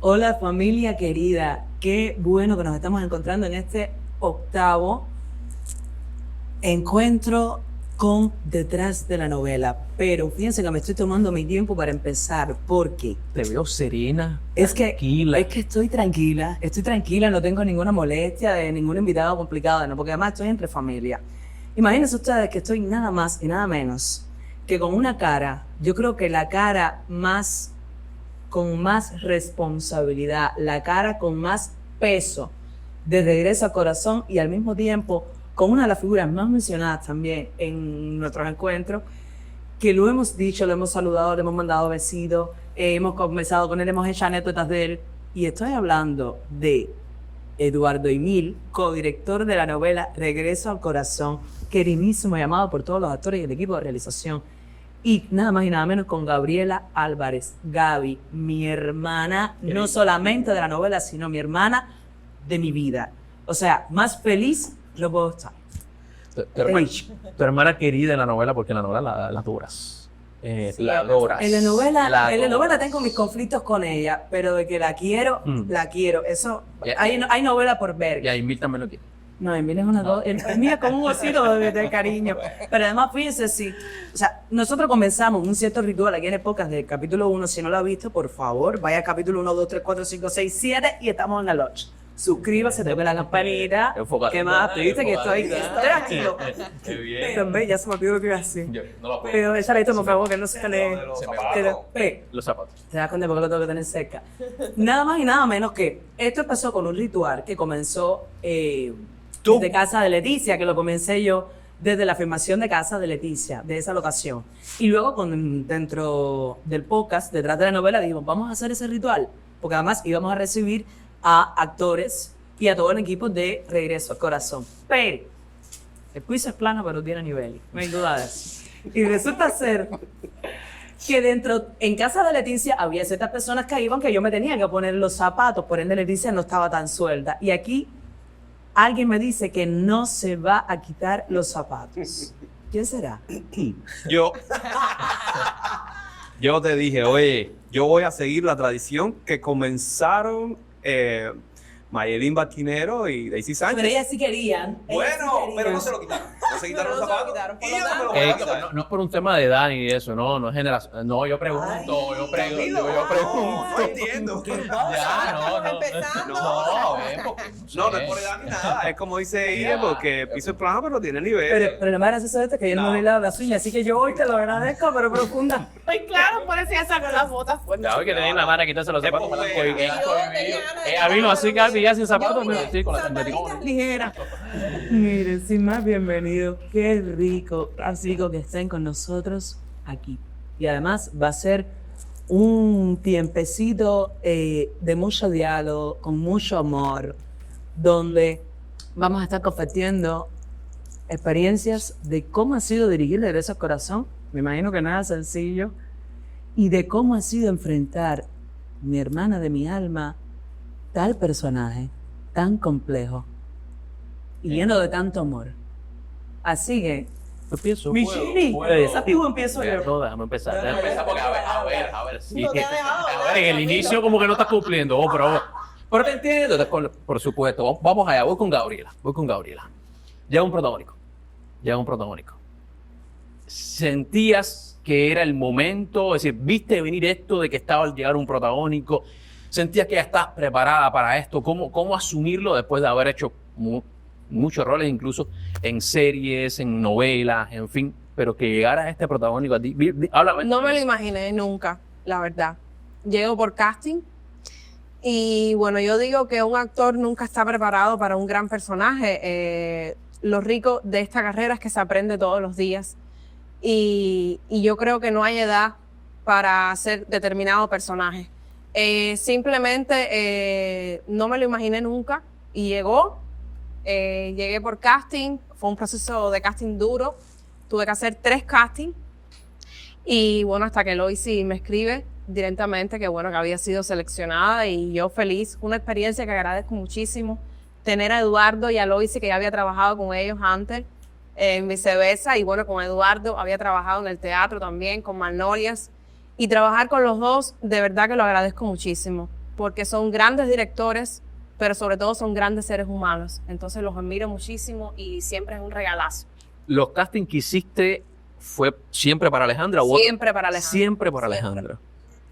Hola familia querida, qué bueno que nos estamos encontrando en este octavo encuentro con Detrás de la Novela. Pero fíjense que me estoy tomando mi tiempo para empezar porque Te veo serena, es que tranquila. estoy tranquila, no tengo ninguna molestia de ningún invitado complicado, ¿no? Porque además estoy entre familia. Imagínense ustedes que estoy nada más y nada menos que con una cara, yo creo que la cara más con más responsabilidad, la cara con más peso de Regreso al Corazón y al mismo tiempo con una de las figuras más mencionadas también en nuestros encuentros, que lo hemos dicho, lo hemos saludado, le hemos mandado besitos, hemos conversado con él, hemos hecho anécdotas de él, y estoy hablando de Eduardo Emil, codirector de la novela Regreso al Corazón, queridísimo, llamado por todos los actores y el equipo de realización. Y nada más y nada menos con Gabriela Álvarez. Gaby, mi hermana, no solamente de la novela, sino mi hermana de mi vida. O sea, más feliz no puedo estar. Tu hermana querida en la novela, porque en la novela la adoras. La adoras. En la novela tengo mis conflictos con ella, pero de que la quiero, la quiero. Eso, hay novela por ver. Y a Emil también lo quiere. No, Emil es una el mío es como un osito de cariño. Pero además, fíjense, sí. O sea, nosotros comenzamos un cierto ritual aquí en el podcast del capítulo 1. Si no lo ha visto, por favor, vaya al capítulo 1, 2, 3, 4, 5, 6, 7 y estamos en la lodge. Suscríbase, toque la campanita. ¿Qué más? Te viste que estoy activo. Qué bien. Pero ve, ya se me olvidó lo que iba a decir. No lo puedo. Pero échale esto, por favor, que no se le... Los zapatos. Te das cuenta porque lo tengo que tener cerca. Nada más y nada menos que esto empezó con un ritual que comenzó desde casa de Leticia, que lo comencé yo desde la filmación de casa de Leticia, de esa locación. Y luego dentro del podcast, detrás de la novela, dijimos, vamos a hacer ese ritual, porque además íbamos a recibir a actores y a todo el equipo de Regreso al Corazón. Pero el quiz es plano, pero tiene niveles, no hay duda de eso. Y resulta ser que en casa de Leticia había ciertas personas que iban que yo me tenía que poner los zapatos, por ende Leticia no estaba tan suelta. Y aquí alguien me dice que no se va a quitar los zapatos. ¿Quién será? Yo te dije, oye, yo voy a seguir la tradición que comenzaron Mayelín Batinero y Daisy Sánchez. Pero ellas sí querían. Pero no se lo quitaron. No se quitaron los zapatos. Y yo no me lo voy a quitar. No es por un tema de edad ni de eso, no es generación. No, yo pregunto. No entiendo. No es por edad ni nada. Es como dice ella, porque piso es plano, pero tiene nivel. Pero lo más gracioso de esto es que yo no le lavo las uñas, así que yo hoy te lo agradezco, pero profunda. Ay, claro, por eso ya sacó las botas. Ya que tenía la mano a quitarse los zapatos. A mí no, así que ya sin zapatos, me estoy con la Sandalitas ligeras. Miren, sin más, bienvenido. Qué rico, así que estén con nosotros aquí. Y además va a ser un tiempecito de mucho diálogo, con mucho amor, donde vamos a estar compartiendo experiencias de cómo ha sido dirigir Regreso al Corazón. Me imagino que nada sencillo. Y de cómo ha sido enfrentar mi hermana de mi alma, tal personaje, tan complejo y lleno de tanto amor. Así que, empiezo. Michini, esa pibu empiezo yo. No, déjame empezar porque a ver. Sí, No te ha dejado a ver, en el inicio como que no estás cumpliendo, pero te entiendo, por supuesto. Vamos allá, voy con Gabriela. Llega un protagónico. ¿Sentías que era el momento? Es decir, ¿viste venir esto de que estaba al llegar un protagónico? ¿Sentías que ya estás preparada para esto? ¿Cómo asumirlo después de haber hecho muchos roles, incluso en series, en novelas, en fin? Pero que llegara a este protagónico a ti. Háblame. No me lo imaginé nunca, la verdad. Llego por casting y bueno, yo digo que un actor nunca está preparado para un gran personaje. Lo rico de esta carrera es que se aprende todos los días y yo creo que no hay edad para hacer determinado personaje. Simplemente no me lo imaginé nunca y llegó. Llegué por casting, fue un proceso de casting duro, tuve que hacer 3 castings y bueno, hasta que Loisy me escribe directamente que bueno, que había sido seleccionada y yo feliz, una experiencia que agradezco muchísimo, tener a Eduardo y a Loisy que ya había trabajado con ellos antes, viceversa, y bueno, con Eduardo había trabajado en el teatro también, con Magnolias, y trabajar con los dos, de verdad que lo agradezco muchísimo. porque son grandes directores, pero sobre todo son grandes seres humanos. Entonces los admiro muchísimo y siempre es un regalazo. ¿Los castings que hiciste fue siempre para Alejandra? Siempre para Alejandra. Siempre para Alejandra.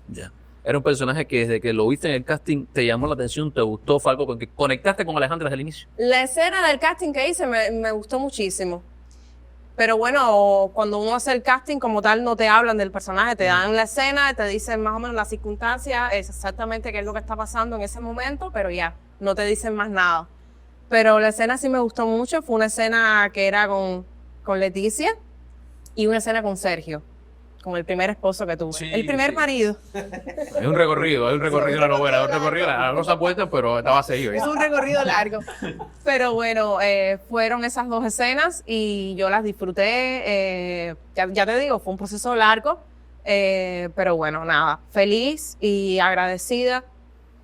Ya. Era un personaje que desde que lo viste en el casting te llamó la atención, te gustó, fue algo con que conectaste con Alejandra desde el inicio. La escena del casting que hice me gustó muchísimo. Pero bueno, cuando uno hace el casting como tal no te hablan del personaje, te dan la escena, te dicen más o menos las circunstancias, es exactamente qué es lo que está pasando en ese momento, pero ya, no te dicen más nada. Pero la escena sí me gustó mucho, fue una escena que era con Leticia y una escena con Sergio, con el primer esposo que tuve, Sí, el primer sí. marido. Es un recorrido la novela, es un recorrido, la cosa puesta, pero estaba seguido. Es un recorrido largo. Pero bueno, fueron esas dos escenas y yo las disfruté. Ya te digo, fue un proceso largo, pero bueno, nada, feliz y agradecida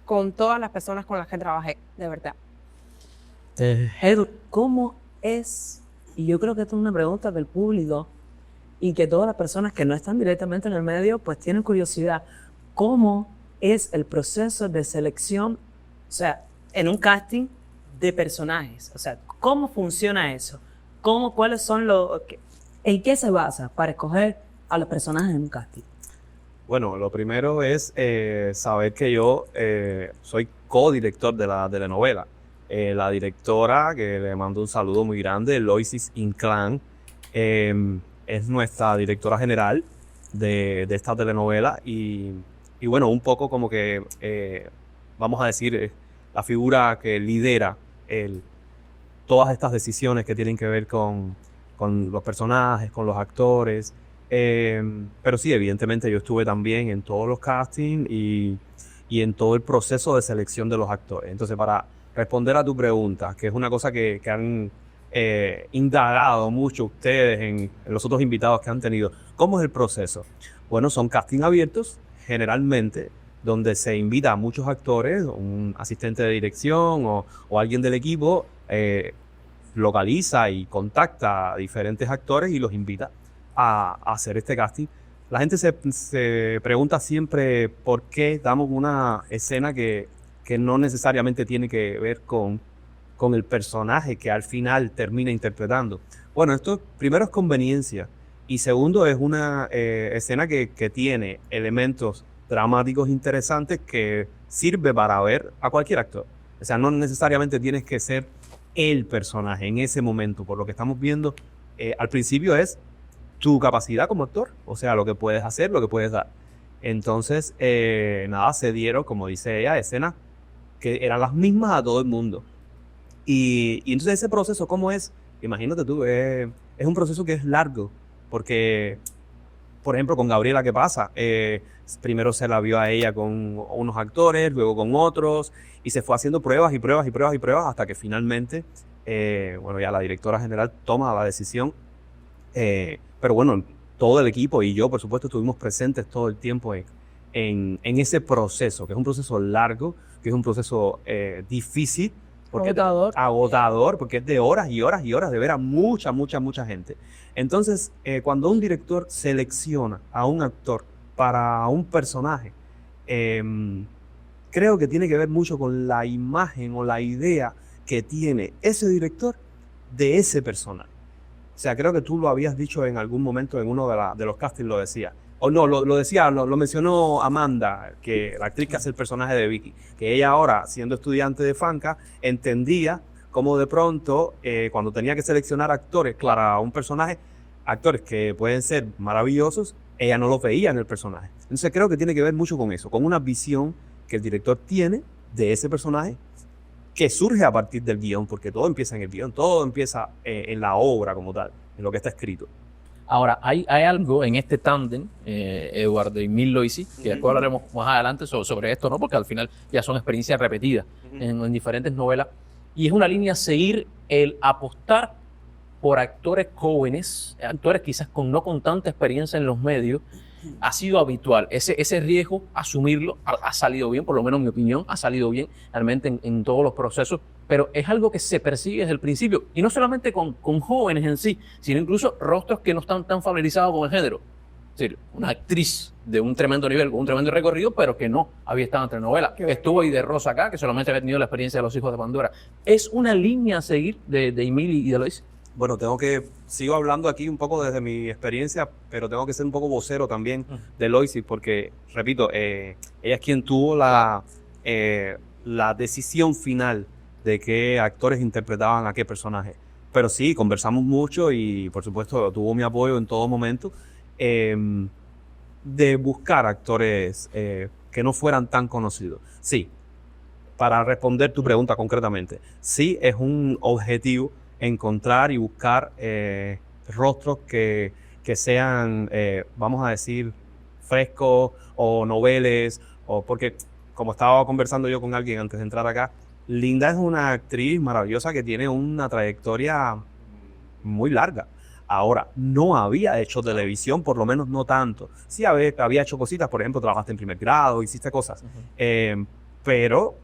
con todas las personas con las que trabajé, de verdad. Edu, ¿cómo es? Y yo creo que esto es una pregunta del público y que todas las personas que no están directamente en el medio pues tienen curiosidad. ¿Cómo es el proceso de selección, o sea, en un casting de personajes? O sea, ¿cómo funciona eso? ¿Cuáles son en qué se basa para escoger a los personajes en un casting? Bueno, lo primero es saber que yo soy co-director de la telenovela. La directora, que le mando un saludo muy grande, Loisis Inclán, es nuestra directora general de esta telenovela y bueno, un poco como que, vamos a decir, la figura que lidera todas estas decisiones que tienen que ver con los personajes, con los actores. Pero sí, evidentemente yo estuve también en todos los castings y en todo el proceso de selección de los actores. Entonces, para responder a tu pregunta, que es una cosa que han indagado mucho ustedes en los otros invitados que han tenido, ¿cómo es el proceso? Bueno, son castings abiertos, generalmente, donde se invita a muchos actores, un asistente de dirección o alguien del equipo, localiza y contacta a diferentes actores y los invita a hacer este casting. La gente se pregunta siempre por qué damos una escena que no necesariamente tiene que ver con el personaje que al final termina interpretando. Bueno, esto primero es conveniencia y segundo es una escena que tiene elementos dramáticos interesantes que sirve para ver a cualquier actor. O sea, no necesariamente tienes que ser el personaje en ese momento. Por lo que estamos viendo al principio es tu capacidad como actor, o sea, lo que puedes hacer, lo que puedes dar. Entonces, nada, se dieron, como dice ella, escenas que eran las mismas a todo el mundo. Y entonces ese proceso, ¿cómo es? Imagínate tú, es un proceso que es largo, porque, por ejemplo, con Gabriela, ¿qué pasa? Primero se la vio a ella con unos actores, luego con otros, y se fue haciendo pruebas y pruebas y pruebas y pruebas hasta que finalmente, bueno, ya la directora general toma la decisión. Pero bueno, todo el equipo y yo, por supuesto, estuvimos presentes todo el tiempo en ese proceso, que es un proceso largo, que es un proceso difícil, porque agotador, porque es de horas y horas y horas de ver a mucha gente. Entonces, cuando un director selecciona a un actor para un personaje, creo que tiene que ver mucho con la imagen o la idea que tiene ese director de ese personaje. O sea, creo que tú lo habías dicho en algún momento en uno de los castings, lo decía. O no, lo decía, lo mencionó Amanda, que la actriz que hace el personaje de Vicky, que ella ahora, siendo estudiante de FANCA, entendía cómo de pronto, cuando tenía que seleccionar actores para un personaje, actores que pueden ser maravillosos, ella no los veía en el personaje. Entonces creo que tiene que ver mucho con eso, con una visión que el director tiene de ese personaje, que surge a partir del guión, porque todo empieza en el guión, todo empieza en la obra como tal, en lo que está escrito. Ahora, hay algo en este tándem, Eduardo y Mil Loisi, que después hablaremos más adelante sobre esto, ¿no? Porque al final ya son experiencias repetidas en diferentes novelas, y es una línea a seguir el apostar por actores jóvenes, actores quizás no con tanta experiencia en los medios. Ha sido habitual ese riesgo, asumirlo, ha salido bien, por lo menos en mi opinión, ha salido bien realmente en todos los procesos, pero es algo que se persigue desde el principio, y no solamente con jóvenes en sí, sino incluso rostros que no están tan familiarizados con el género. O decir, una actriz de un tremendo nivel, con un tremendo recorrido, pero que no había estado en telenovela. Estuvo ahí de Rosa acá, que solamente había tenido la experiencia de Los Hijos de Pandora. ¿Es una línea a seguir de Emily y de Lois? Bueno, sigo hablando aquí un poco desde mi experiencia, pero tengo que ser un poco vocero también de Loisy, porque, repito, ella es quien tuvo la decisión final de qué actores interpretaban a qué personaje. Pero sí, conversamos mucho y, por supuesto, tuvo mi apoyo en todo momento de buscar actores que no fueran tan conocidos. Sí, para responder tu pregunta concretamente, sí es un objetivo encontrar y buscar rostros que sean, vamos a decir, frescos o noveles, o porque, como estaba conversando yo con alguien antes de entrar acá, Linda es una actriz maravillosa que tiene una trayectoria muy larga. Ahora, no había hecho televisión, por lo menos no tanto. Sí había hecho cositas, por ejemplo, trabajaste en Primer Grado, hiciste cosas, pero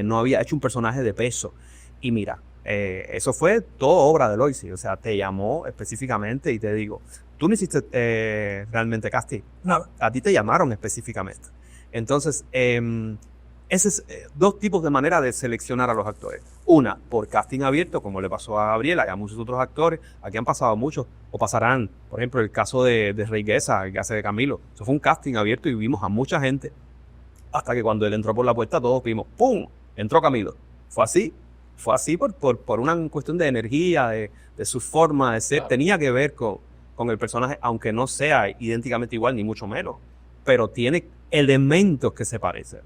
no había hecho un personaje de peso. Y mira, eso fue todo obra de Loisy, o sea, te llamó específicamente y te digo, tú no hiciste realmente casting, no, a ti te llamaron específicamente. Entonces, ese es dos tipos de manera de seleccionar a los actores. Una, por casting abierto, como le pasó a Gabriela y a muchos otros actores, aquí han pasado muchos, o pasarán, por ejemplo, el caso de Rey Guesa, que hace de Camilo, eso fue un casting abierto y vimos a mucha gente, hasta que cuando él entró por la puerta todos vimos, ¡pum!, entró Camilo. Fue así por una cuestión de energía, de su forma de ser. Claro. Tenía que ver con el personaje, aunque no sea idénticamente igual, ni mucho menos. Pero tiene elementos que se parecen.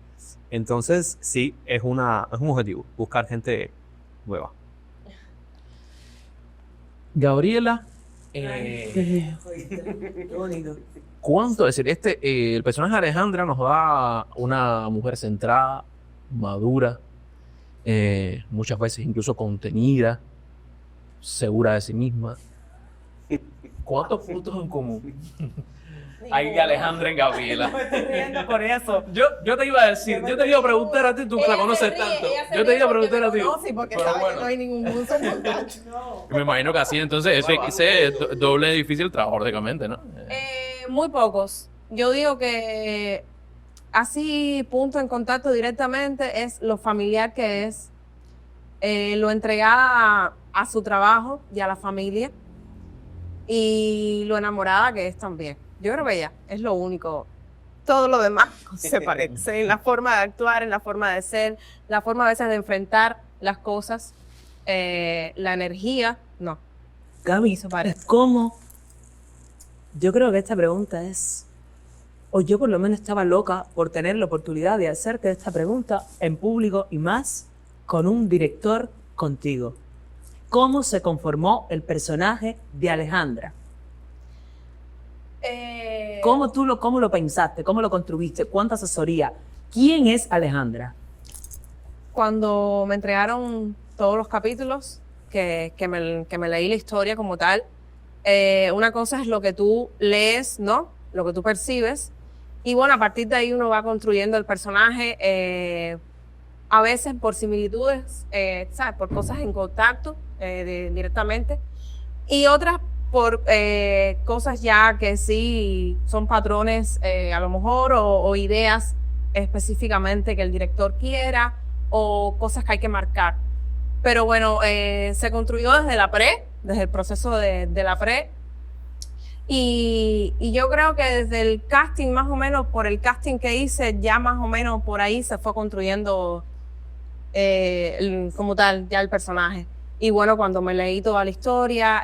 Entonces, sí, es un objetivo, buscar gente nueva. Gabriela, Qué bonito. ¿cuánto? Es decir, el personaje de Alejandra nos da una mujer centrada, madura, muchas veces incluso contenida, segura de sí misma. ¿Cuántos puntos en común hay de Alejandra en Gabriela? Me estoy riendo por eso. Yo te iba a decir, yo te iba a preguntar a ti, tú la conoces tanto. Yo te iba a preguntar a ti. Sí, porque Pero sabe bueno, que no hay ningún punto en contacto. me imagino que así, entonces, ese es doble difícil trabajo, lógicamente, ¿no? Muy pocos. Yo digo que así punto en contacto directamente es lo familiar que es, lo entregada a su trabajo y a la familia y lo enamorada que es también. Yo creo que ella es lo único. Todo lo demás se parece en la forma de actuar, en la forma de ser, la forma a veces de enfrentar las cosas, la energía, no. Gaby, Se parece. ¿cómo? Yo creo que esta pregunta es, o yo por lo menos estaba loca por tener la oportunidad de hacerte esta pregunta en público y más con un director contigo. ¿Cómo se conformó el personaje de Alejandra? ¿Cómo lo pensaste? ¿Cómo lo construiste? ¿Cuánta asesoría? ¿Quién es Alejandra? Cuando me entregaron todos los capítulos, que me leí la historia como tal, una cosa es lo que tú lees, ¿no? Lo que tú percibes. Y bueno, a partir de ahí uno va construyendo el personaje, a veces por similitudes, ¿sabes? Por cosas en contacto directamente. Y otras por cosas ya que sí son patrones, a lo mejor, o ideas específicamente que el director quiera, o cosas que hay que marcar. Pero bueno, se construyó desde el proceso de la pre. Y yo creo que desde el casting, más o menos, por el casting que hice, ya más o menos por ahí se fue construyendo como tal, ya el personaje. Y bueno, cuando me leí toda la historia,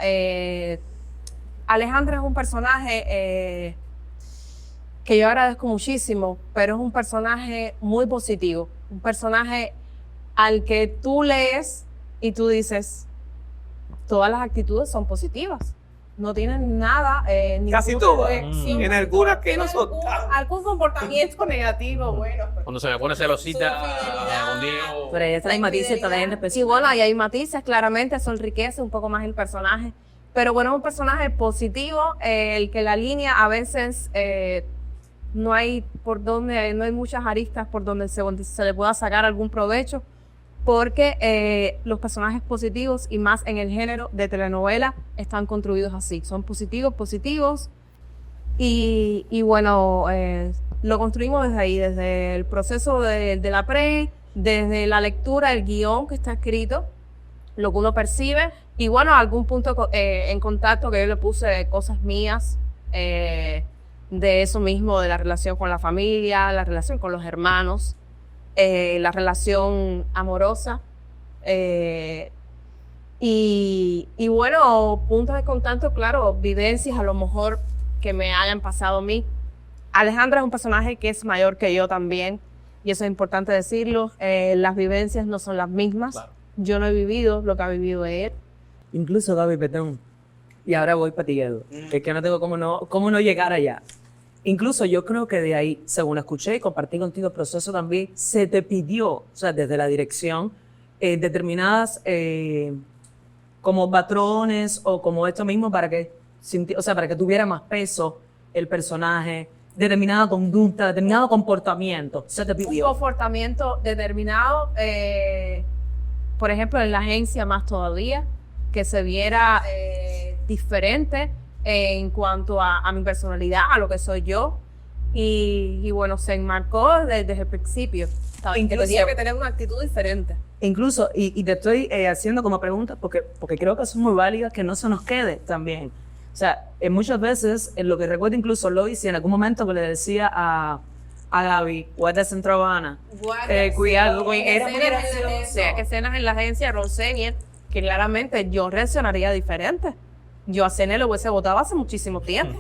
Alejandra es un personaje que yo agradezco muchísimo, pero es un personaje muy positivo, un personaje al que tú lees y tú dices, todas las actitudes son positivas. No tienen nada, Casi todas. Tiene algunas que no son algún comportamiento negativo, bueno. Cuando se me pone celosita contigo. Pero ella hay matices también Sí, específicos. bueno, ahí hay matices, claramente, eso enriquece un poco más el personaje. Pero bueno, es un personaje positivo, el que la línea a veces no hay muchas aristas por donde se le pueda sacar algún provecho, porque los personajes positivos, y más en el género de telenovela, están construidos así. Son positivos, Y bueno, lo construimos desde ahí, desde el proceso de la desde la lectura, el guión que está escrito, lo que uno percibe, y bueno, algún punto en contacto que yo le puse cosas mías, de eso mismo, de la relación con la familia, la relación con los hermanos, la relación amorosa, y bueno, puntos de contacto, claro, vivencias a lo mejor que me hayan pasado a mí. Alejandra es un personaje que es mayor que yo también, y eso es importante decirlo. Las vivencias no son las mismas. Claro. Yo no he vivido lo que ha vivido él. Incluso, Gaby, perdón, y ahora voy para ti, Edu, es que no tengo cómo no llegar allá. Incluso yo creo que de ahí, según escuché y compartí contigo el proceso también, se te pidió, o sea, desde la dirección, determinadas como patrones o como esto mismo para que, o sea, para que tuviera más peso el personaje, determinada conducta, determinado comportamiento. Se te Un pidió. comportamiento determinado, por ejemplo, en la agencia más todavía, que se viera diferente en cuanto a mi personalidad, a lo que soy yo. Y bueno, se enmarcó desde el principio. ¿Sabes? Que tenía que tener una actitud diferente. Incluso, y te estoy haciendo como preguntas porque creo que son muy válidas, que no se nos quede también. O sea, muchas veces, en lo que recuerdo incluso Lois, y en algún momento que le decía a Gaby, guarda Centro Habana, cuidado, güey, era muy gracioso. Escenas en la agencia de Ronsenier, que claramente yo reaccionaría diferente. Yo a Cene lo hubiese votado hace muchísimo tiempo.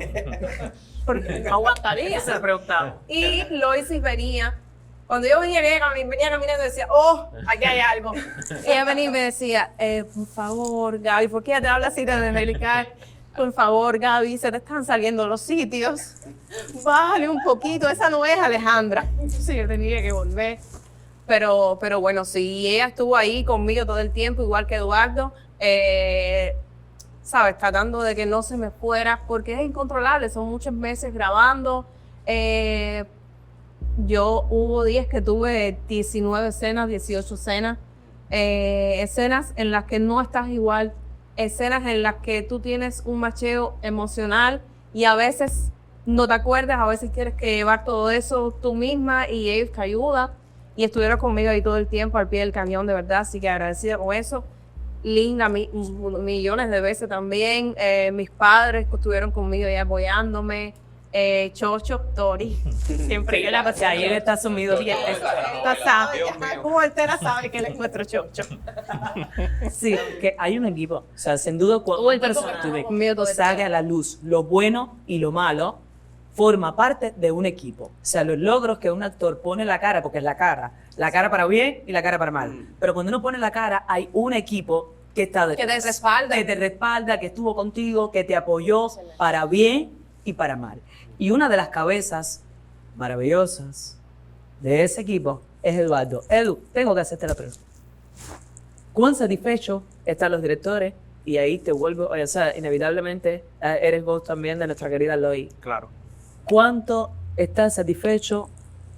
Porque no aguantaría. Se preguntaba. Y Lois venía. Cuando yo venía caminando y decía, oh, aquí hay algo. Ella venía y me decía, por favor, Gaby, ¿por qué ella te habla así tan angelical? Por favor, Gaby, se te están saliendo los sitios. Bájale un poquito, esa no es Alejandra. Sí, yo tenía que volver. Pero bueno, sí, ella estuvo ahí conmigo todo el tiempo, igual que Eduardo. ¿Sabes? Tratando de que no se me fuera, porque es incontrolable, son muchos meses grabando. Yo hubo días que tuve 19 escenas, 18 escenas, escenas en las que no estás igual, escenas en las que tú tienes un macheo emocional y a veces no te acuerdas, a veces tienes que llevar todo eso tú misma y ellos te ayudan, y estuvieron conmigo ahí todo el tiempo al pie del cañón, de verdad, así que agradecida con eso. Linda, millones de veces también, mis padres estuvieron conmigo ahí apoyándome. Chocho, Tori, siempre yo la pasé. Ayer está sumido. Como entera sabe que él es nuestro Chocho. Sí, que hay un equipo. O sea, sin duda, cuando un personaje saca a la luz lo bueno y lo malo, forma parte de un equipo. O sea, los logros que un actor pone en la cara, porque es la cara para bien y la cara para mal. Pero cuando uno pone la cara, hay un equipo que está detrás. Que te respalda. Que te respalda, que estuvo contigo, que te apoyó para bien y para mal. Y una de las cabezas maravillosas de ese equipo es Eduardo. Edu, tengo que hacerte la pregunta. ¿Cuán satisfechos están los directores? Y ahí te vuelvo, o sea, inevitablemente eres vos también de nuestra querida Lois. Claro. ¿Cuánto estás satisfecho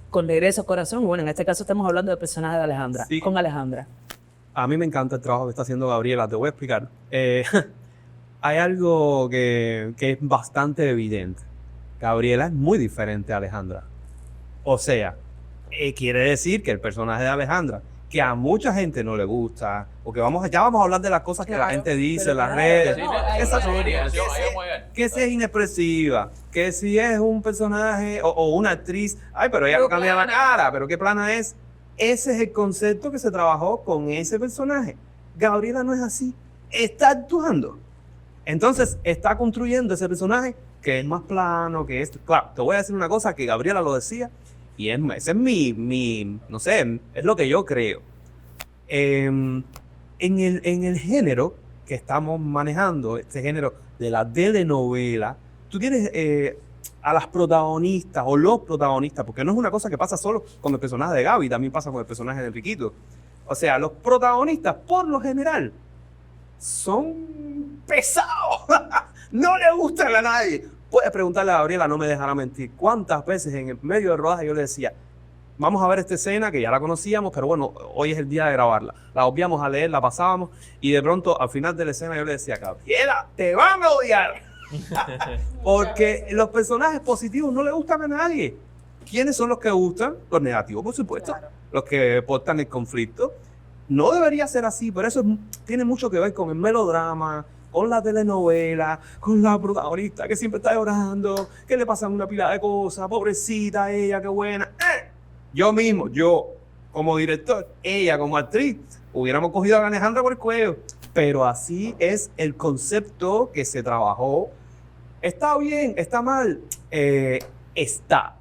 con Regreso a Corazón? Bueno, en este caso estamos hablando del personaje de Alejandra. Sí. Con Alejandra. A mí me encanta el trabajo que está haciendo Gabriela, te voy a explicar. Hay algo que es bastante evidente. Gabriela es muy diferente a Alejandra. O sea, quiere decir que el personaje de Alejandra, que a mucha gente no le gusta, o que ya vamos a hablar de las cosas que la gente dice en las redes, que si es inexpresiva, que si es un personaje o una actriz, ay, pero ella no cambia la cara, pero qué plana es. Ese es el concepto que se trabajó con ese personaje. Gabriela no es así, está actuando. Entonces está construyendo ese personaje que es más plano, que es... Claro, te voy a decir una cosa que Gabriela lo decía, y ese es mi no sé, es lo que yo creo. En el género que estamos manejando, este género de la telenovela, tú tienes a las protagonistas o los protagonistas, porque no es una cosa que pasa solo con el personaje de Gaby, también pasa con el personaje de Enriquito. O sea, los protagonistas, por lo general, son pesados. No le gustan a nadie. Puedes preguntarle a Gabriela, no me dejará mentir. ¿Cuántas veces en el medio de rodaje yo le decía, vamos a ver esta escena que ya la conocíamos, pero bueno, hoy es el día de grabarla? La obviamos a leer, la pasábamos, y de pronto al final de la escena yo le decía, Gabriela, te van a odiar. Porque los personajes positivos no le gustan a nadie. ¿Quiénes son los que gustan? Los negativos, por supuesto. Claro. Los que portan el conflicto. No debería ser así, pero eso tiene mucho que ver con el melodrama, con la telenovela, con la protagonista que siempre está llorando, que le pasan una pila de cosas, pobrecita ella, qué buena. Yo mismo, yo como director, ella como actriz, hubiéramos cogido a Alejandra por el cuello. Pero así es el concepto que se trabajó. ¿Está bien? ¿Está mal? Está.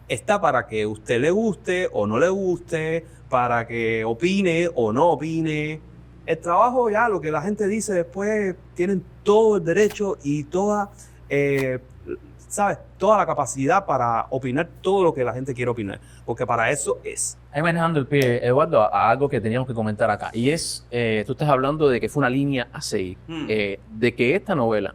Está para que usted le guste o no le guste, para que opine o no opine. El trabajo ya, lo que la gente dice después, tienen todo el derecho y toda, ¿sabes? Toda la capacidad para opinar todo lo que la gente quiere opinar, porque para eso es. Ahí manejando el pie, Eduardo, a algo que teníamos que comentar acá. Y es, tú estás hablando de que fue una línea a seguir. De que esta novela,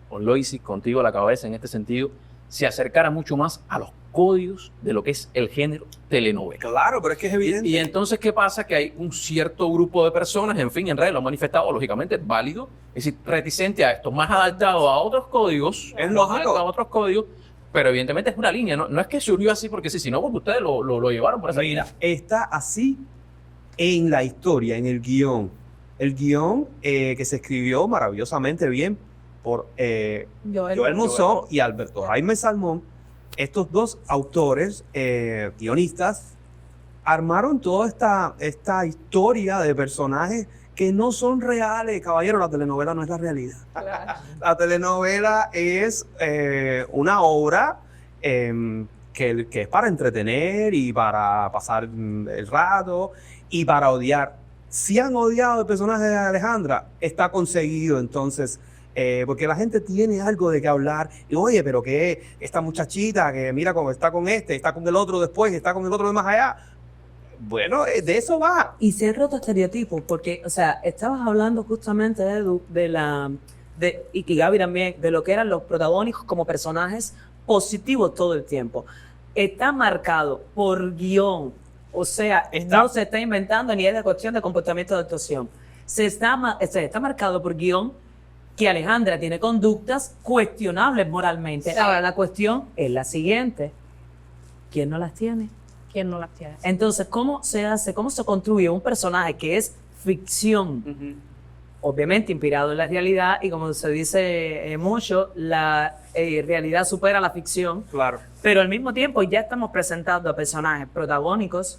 con Loisy, contigo a la cabeza en este sentido, se acercara mucho más a los códigos de lo que es el género telenovela. Claro, pero es que es evidente. Y entonces, ¿qué pasa? Que hay un cierto grupo de personas, en fin, en redes lo han manifestado, lógicamente, válido, es decir, reticente a esto, más adaptado a otros códigos, Es lógico. a otros códigos, pero evidentemente es una línea, no es que se unió así porque sí, sino porque ustedes lo llevaron por esa Mira, línea. está así en la historia, en el guión. El guión que se escribió maravillosamente bien por Joel Monzón y Alberto Jaime Salmón. Estos dos autores, guionistas, armaron toda esta historia de personajes que no son reales. Caballero, la telenovela no es la realidad. Claro. La telenovela es una obra que es para entretener y para pasar el rato y para odiar. Si han odiado el personaje de Alejandra, está conseguido entonces. Porque la gente tiene algo de qué hablar. Y oye, pero que esta muchachita que mira cómo está con este, está con el otro después, está con el otro de más allá. Bueno, de eso va. Y se han roto estereotipos, porque, o sea, estabas hablando justamente, Edu, y que Gaby también, de lo que eran los protagónicos como personajes positivos todo el tiempo. Está marcado por guión, o sea, no se está inventando ni es de cuestión de comportamiento de actuación. Está marcado por guión que Alejandra tiene conductas cuestionables moralmente. Sí. Ahora, la cuestión es la siguiente. ¿Quién no las tiene? ¿Quién no las tiene? Entonces, ¿cómo se construye un personaje que es ficción? Obviamente inspirado en la realidad y como se dice mucho, la realidad supera la ficción, Claro. pero al mismo tiempo ya estamos presentando a personajes protagónicos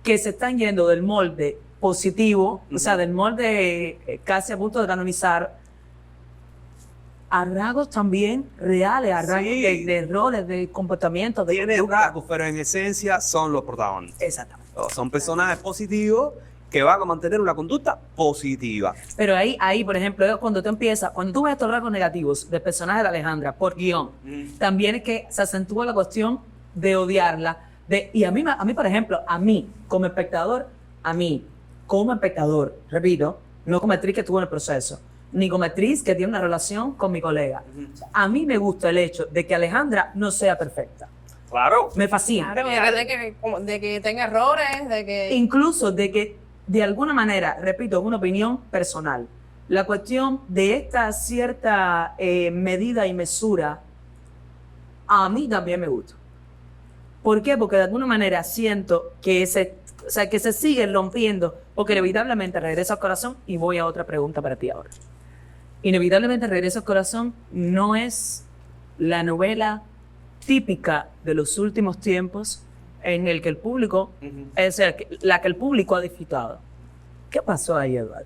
que se están yendo del molde positivo, o sea, del molde casi a punto de canonizar, a rasgos también reales, a rasgos Sí. de roles, de comportamientos. De Tiene conducta. rasgos, pero en esencia son los protagonistas. Exactamente. Son personajes positivos que van a mantener una conducta positiva. Pero ahí, por ejemplo, cuando tú ves estos rasgos negativos del personaje de Alejandra por guión, también es que se acentúa la cuestión de odiarla. Y a mí, por ejemplo, como espectador, repito, no como actriz que estuvo en el proceso, ni como actriz que tiene una relación con mi colega. A mí me gusta el hecho de que Alejandra no sea perfecta. Claro. Me fascina. Claro, de que tenga errores, de que... Incluso de que, de alguna manera, repito, es una opinión personal, la cuestión de esta cierta medida y mesura, a mí también me gusta. ¿Por qué? Porque de alguna manera siento que se sigue rompiendo, porque inevitablemente regreso al corazón y voy a otra pregunta para ti ahora. Inevitablemente regreso al corazón no es la novela típica de los últimos tiempos en el que el público, es la que el público ha disfrutado. ¿Qué pasó ahí, Eduardo?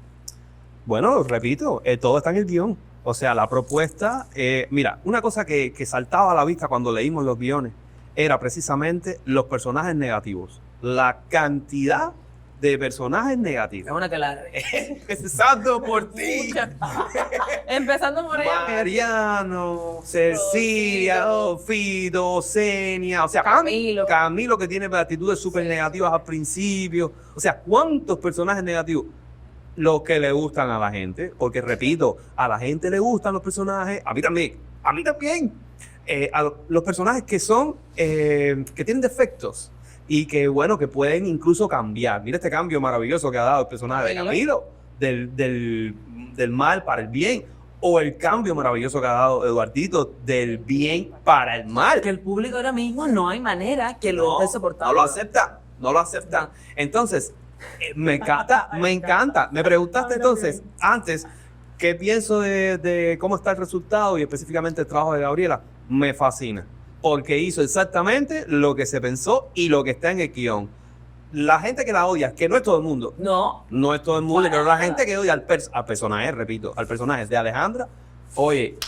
Bueno, repito, todo está en el guión. O sea, la propuesta, mira, una cosa que saltaba a la vista cuando leímos los guiones era precisamente los personajes negativos. La cantidad de personajes Es negativos. una que la... Empezando por ti. Empezando por ella. Mariano, Cecilia, Fido, Zenia, o sea, Camilo. Camilo que tiene actitudes súper negativas al principio. O sea, ¿cuántos personajes negativos? Los que le gustan a la gente, porque repito, a la gente le gustan los personajes, a mí también. Los personajes que son, que tienen defectos y que, bueno, que pueden incluso cambiar. Mira este cambio maravilloso que ha dado el personaje de Camilo, del mal para el bien. o el cambio maravilloso que ha dado Eduardito del bien para el mal. Que el público ahora mismo no hay manera que lo esté soportando. No lo aceptan, no lo aceptan. Entonces, me encanta, me encanta. Me preguntaste entonces, antes, ¿qué pienso de cómo está el resultado y específicamente el trabajo de Gabriela? Me fascina, porque hizo exactamente lo que se pensó y lo que está en el guión. La gente que la odia, que no es todo el mundo, no es todo el mundo, pero la gente que odia al personaje, repito, al personaje de Alejandra, oye,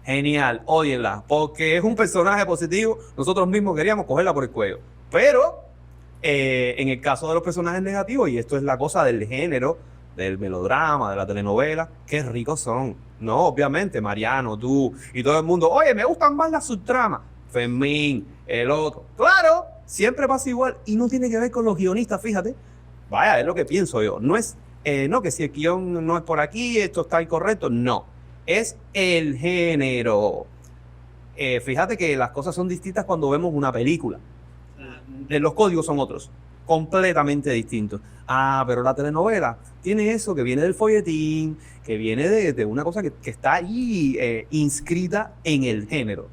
genial, óyenla, porque es un personaje positivo. Nosotros mismos queríamos cogerla por el cuello, pero en el caso de los personajes negativos, y esto es la cosa del género, del melodrama, de la telenovela, qué ricos son. No, obviamente, Mariano, tú y todo el mundo, oye, me gustan más las subtramas, Fermín, el otro, claro. Siempre pasa igual y no tiene que ver con los guionistas, fíjate. Vaya, es lo que pienso yo. No es, no, que si el guión no es por aquí, esto está incorrecto. No, es el género. Fíjate que las cosas son distintas cuando vemos una película. Los códigos son otros, completamente distintos. Ah, pero la telenovela tiene eso que viene del folletín, que viene de una cosa que está ahí inscrita en el género.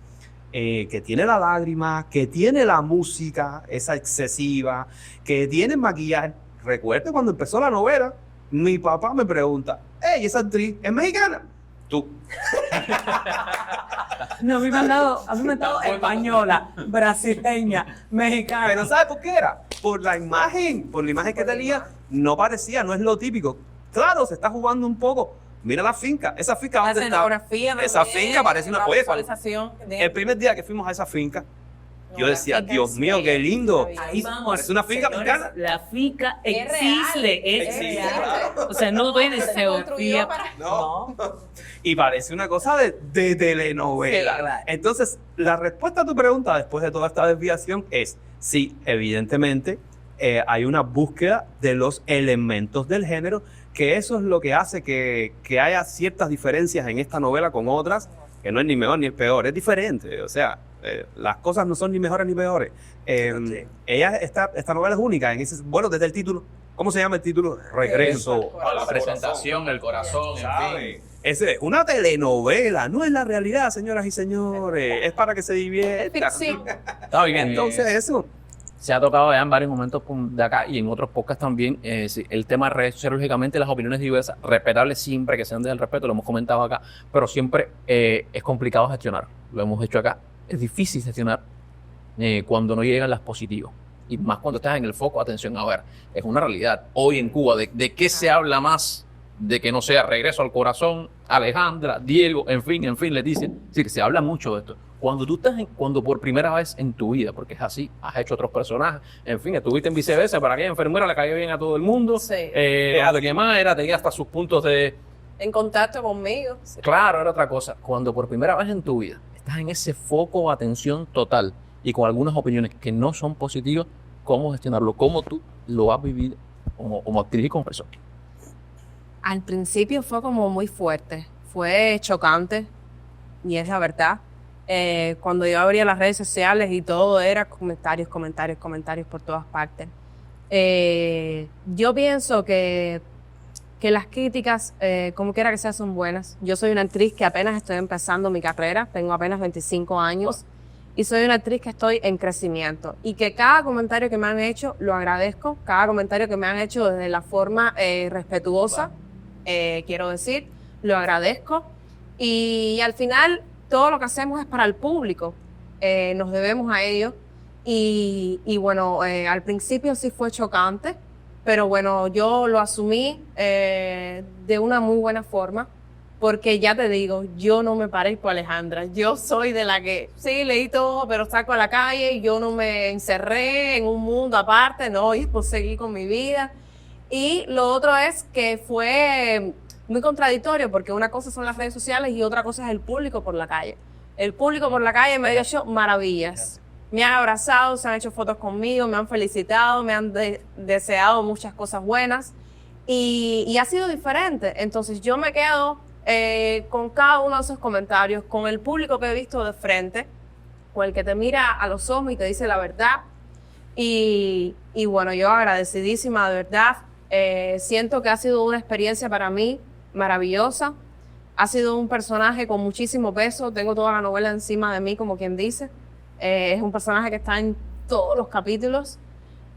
Que tiene la lágrima, que tiene la música, esa excesiva, que tiene el maquillaje. Recuerdo cuando empezó la novela, mi papá me pregunta, hey, ¿esa actriz es mexicana? Tú. No, a mí me han dado española, brasileña, mexicana. Pero ¿sabes por qué era? Por la imagen que tenía, no parecía, no es lo típico. Claro, se está jugando un poco. Mira la finca, esa finca La ¿dónde está? escenografía, Esa finca parece una cueva. visualización. El primer día que fuimos a esa finca, yo la decía, finca Dios es mío, qué lindo. maravillosa. Ahí vamos. Parece una finca Señores, mexicana. La finca Es existe, real, existe, claro. O sea, no tiene Se construyó geografía. para- No. Y parece una cosa de telenovela. Sí, claro. Entonces, la respuesta a tu pregunta, después de toda esta desviación, es sí, evidentemente, hay una búsqueda de los elementos del género, que eso es lo que hace que haya ciertas diferencias en esta novela con otras, que no es ni mejor ni es peor, es diferente. O sea, las cosas no son ni mejores ni peores. Esta novela es única, bueno, desde el título. ¿Cómo se llama el título? Regreso A la presentación, el corazón, en ¿sabe? fin. Es una telenovela, no es la realidad, señoras y señores. Es para que se diviertan. Sí. Está bien, Entonces, eso. se ha tocado ya en varios momentos de acá y en otros podcasts también. Sí, el tema de redes sociales, lógicamente, las opiniones diversas, respetables siempre, que sean desde el respeto, lo hemos comentado acá, pero siempre es complicado gestionar. Lo hemos hecho acá. Es difícil gestionar cuando no llegan las positivas. Y más cuando estás en el foco, atención, a ver, es una realidad. Hoy en Cuba, ¿de qué se habla más? De que no sea Regreso al Corazón, Alejandra, Diego, en fin, les dicen. Sí, que se habla mucho de esto. Cuando tú estás, cuando por primera vez en tu vida, porque es así, has hecho otros personajes, en fin, estuviste en Viceversa, para aquella enfermera le cayó bien a todo el mundo. Sí. Lo que más era, tenía hasta sus puntos de... En contacto conmigo. Sí. Claro, era otra cosa. Cuando por primera vez en tu vida estás en ese foco de atención total y con algunas opiniones que no son positivas, ¿cómo gestionarlo? ¿Cómo tú lo has vivido como actriz y como persona? Al principio fue como muy fuerte, fue chocante, y es la verdad. Cuando yo abría las redes sociales y todo era comentarios por todas partes. Yo pienso que las críticas, como quiera que sea, son buenas. Yo soy una actriz que apenas estoy empezando mi carrera, tengo apenas 25 años, y soy una actriz que estoy en crecimiento. Y que cada comentario que me han hecho, lo agradezco, cada comentario que me han hecho desde la forma respetuosa, quiero decir, lo agradezco. Y al final, todo lo que hacemos es para el público, nos debemos a ellos. Y bueno, al principio sí fue chocante, pero bueno, yo lo asumí de una muy buena forma, porque ya te digo, yo no me parezco a Alejandra. Yo soy de la que sí leí todo, pero saco a la calle y yo no me encerré en un mundo aparte, no, y pues seguí con mi vida. Y lo otro es que fue muy contradictorio, porque una cosa son las redes sociales y otra cosa es el público por la calle. El público por la calle me ha hecho maravillas. Me han abrazado, se han hecho fotos conmigo, me han felicitado, me han deseado muchas cosas buenas, y ha sido diferente. Entonces yo me quedo con cada uno de esos comentarios, con el público que he visto de frente, con el que te mira a los ojos y te dice la verdad. Y bueno, yo agradecidísima, de verdad. Siento que ha sido una experiencia para mí maravillosa. Ha sido un personaje con muchísimo peso. Tengo toda la novela encima de mí, como quien dice. Es un personaje que está en todos los capítulos.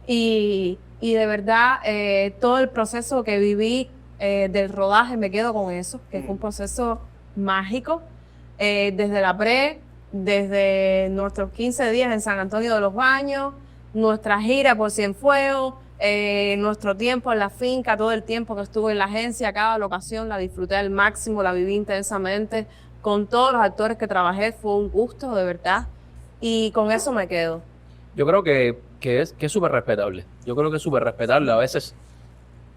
Y de verdad, todo el proceso que viví del rodaje, me quedo con eso, que fue un proceso mágico. Desde la desde nuestros 15 días en San Antonio de los Baños, nuestra gira por Cienfuegos, nuestro tiempo en la finca, todo el tiempo que estuve en la agencia, cada locación la disfruté al máximo, la viví intensamente. Con todos los actores que trabajé fue un gusto, de verdad. Y con eso me quedo. Yo creo que es súper respetable. Yo creo que es súper respetable. A veces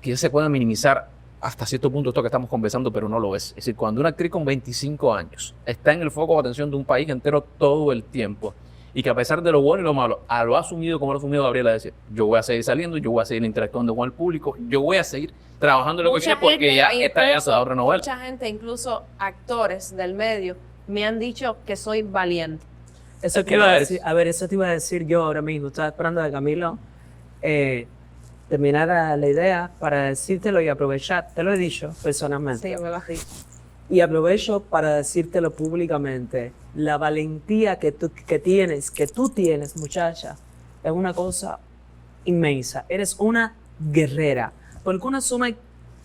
que se puede minimizar hasta cierto punto esto que estamos conversando, pero no lo es. Es decir, cuando una actriz con 25 años está en el foco de atención de un país entero todo el tiempo, y que a pesar de lo bueno y lo malo, lo ha asumido como lo ha asumido Gabriela, es decir, yo voy a seguir saliendo, yo voy a seguir interactuando con el público, yo voy a seguir trabajando en lo que quiera, porque ya esta es otra novela. Mucha gente, incluso actores del medio, me han dicho que soy valiente. Eso te iba a decir, a ver, eso te iba a decir yo ahora mismo. Estaba esperando a Camilo terminara la idea para decírtelo y aprovechar. Te lo he dicho personalmente. Sí, me lo has dicho. Y aprovecho para decírtelo públicamente. La valentía que tú tienes, muchacha, es una cosa inmensa. Eres una guerrera. Porque uno asume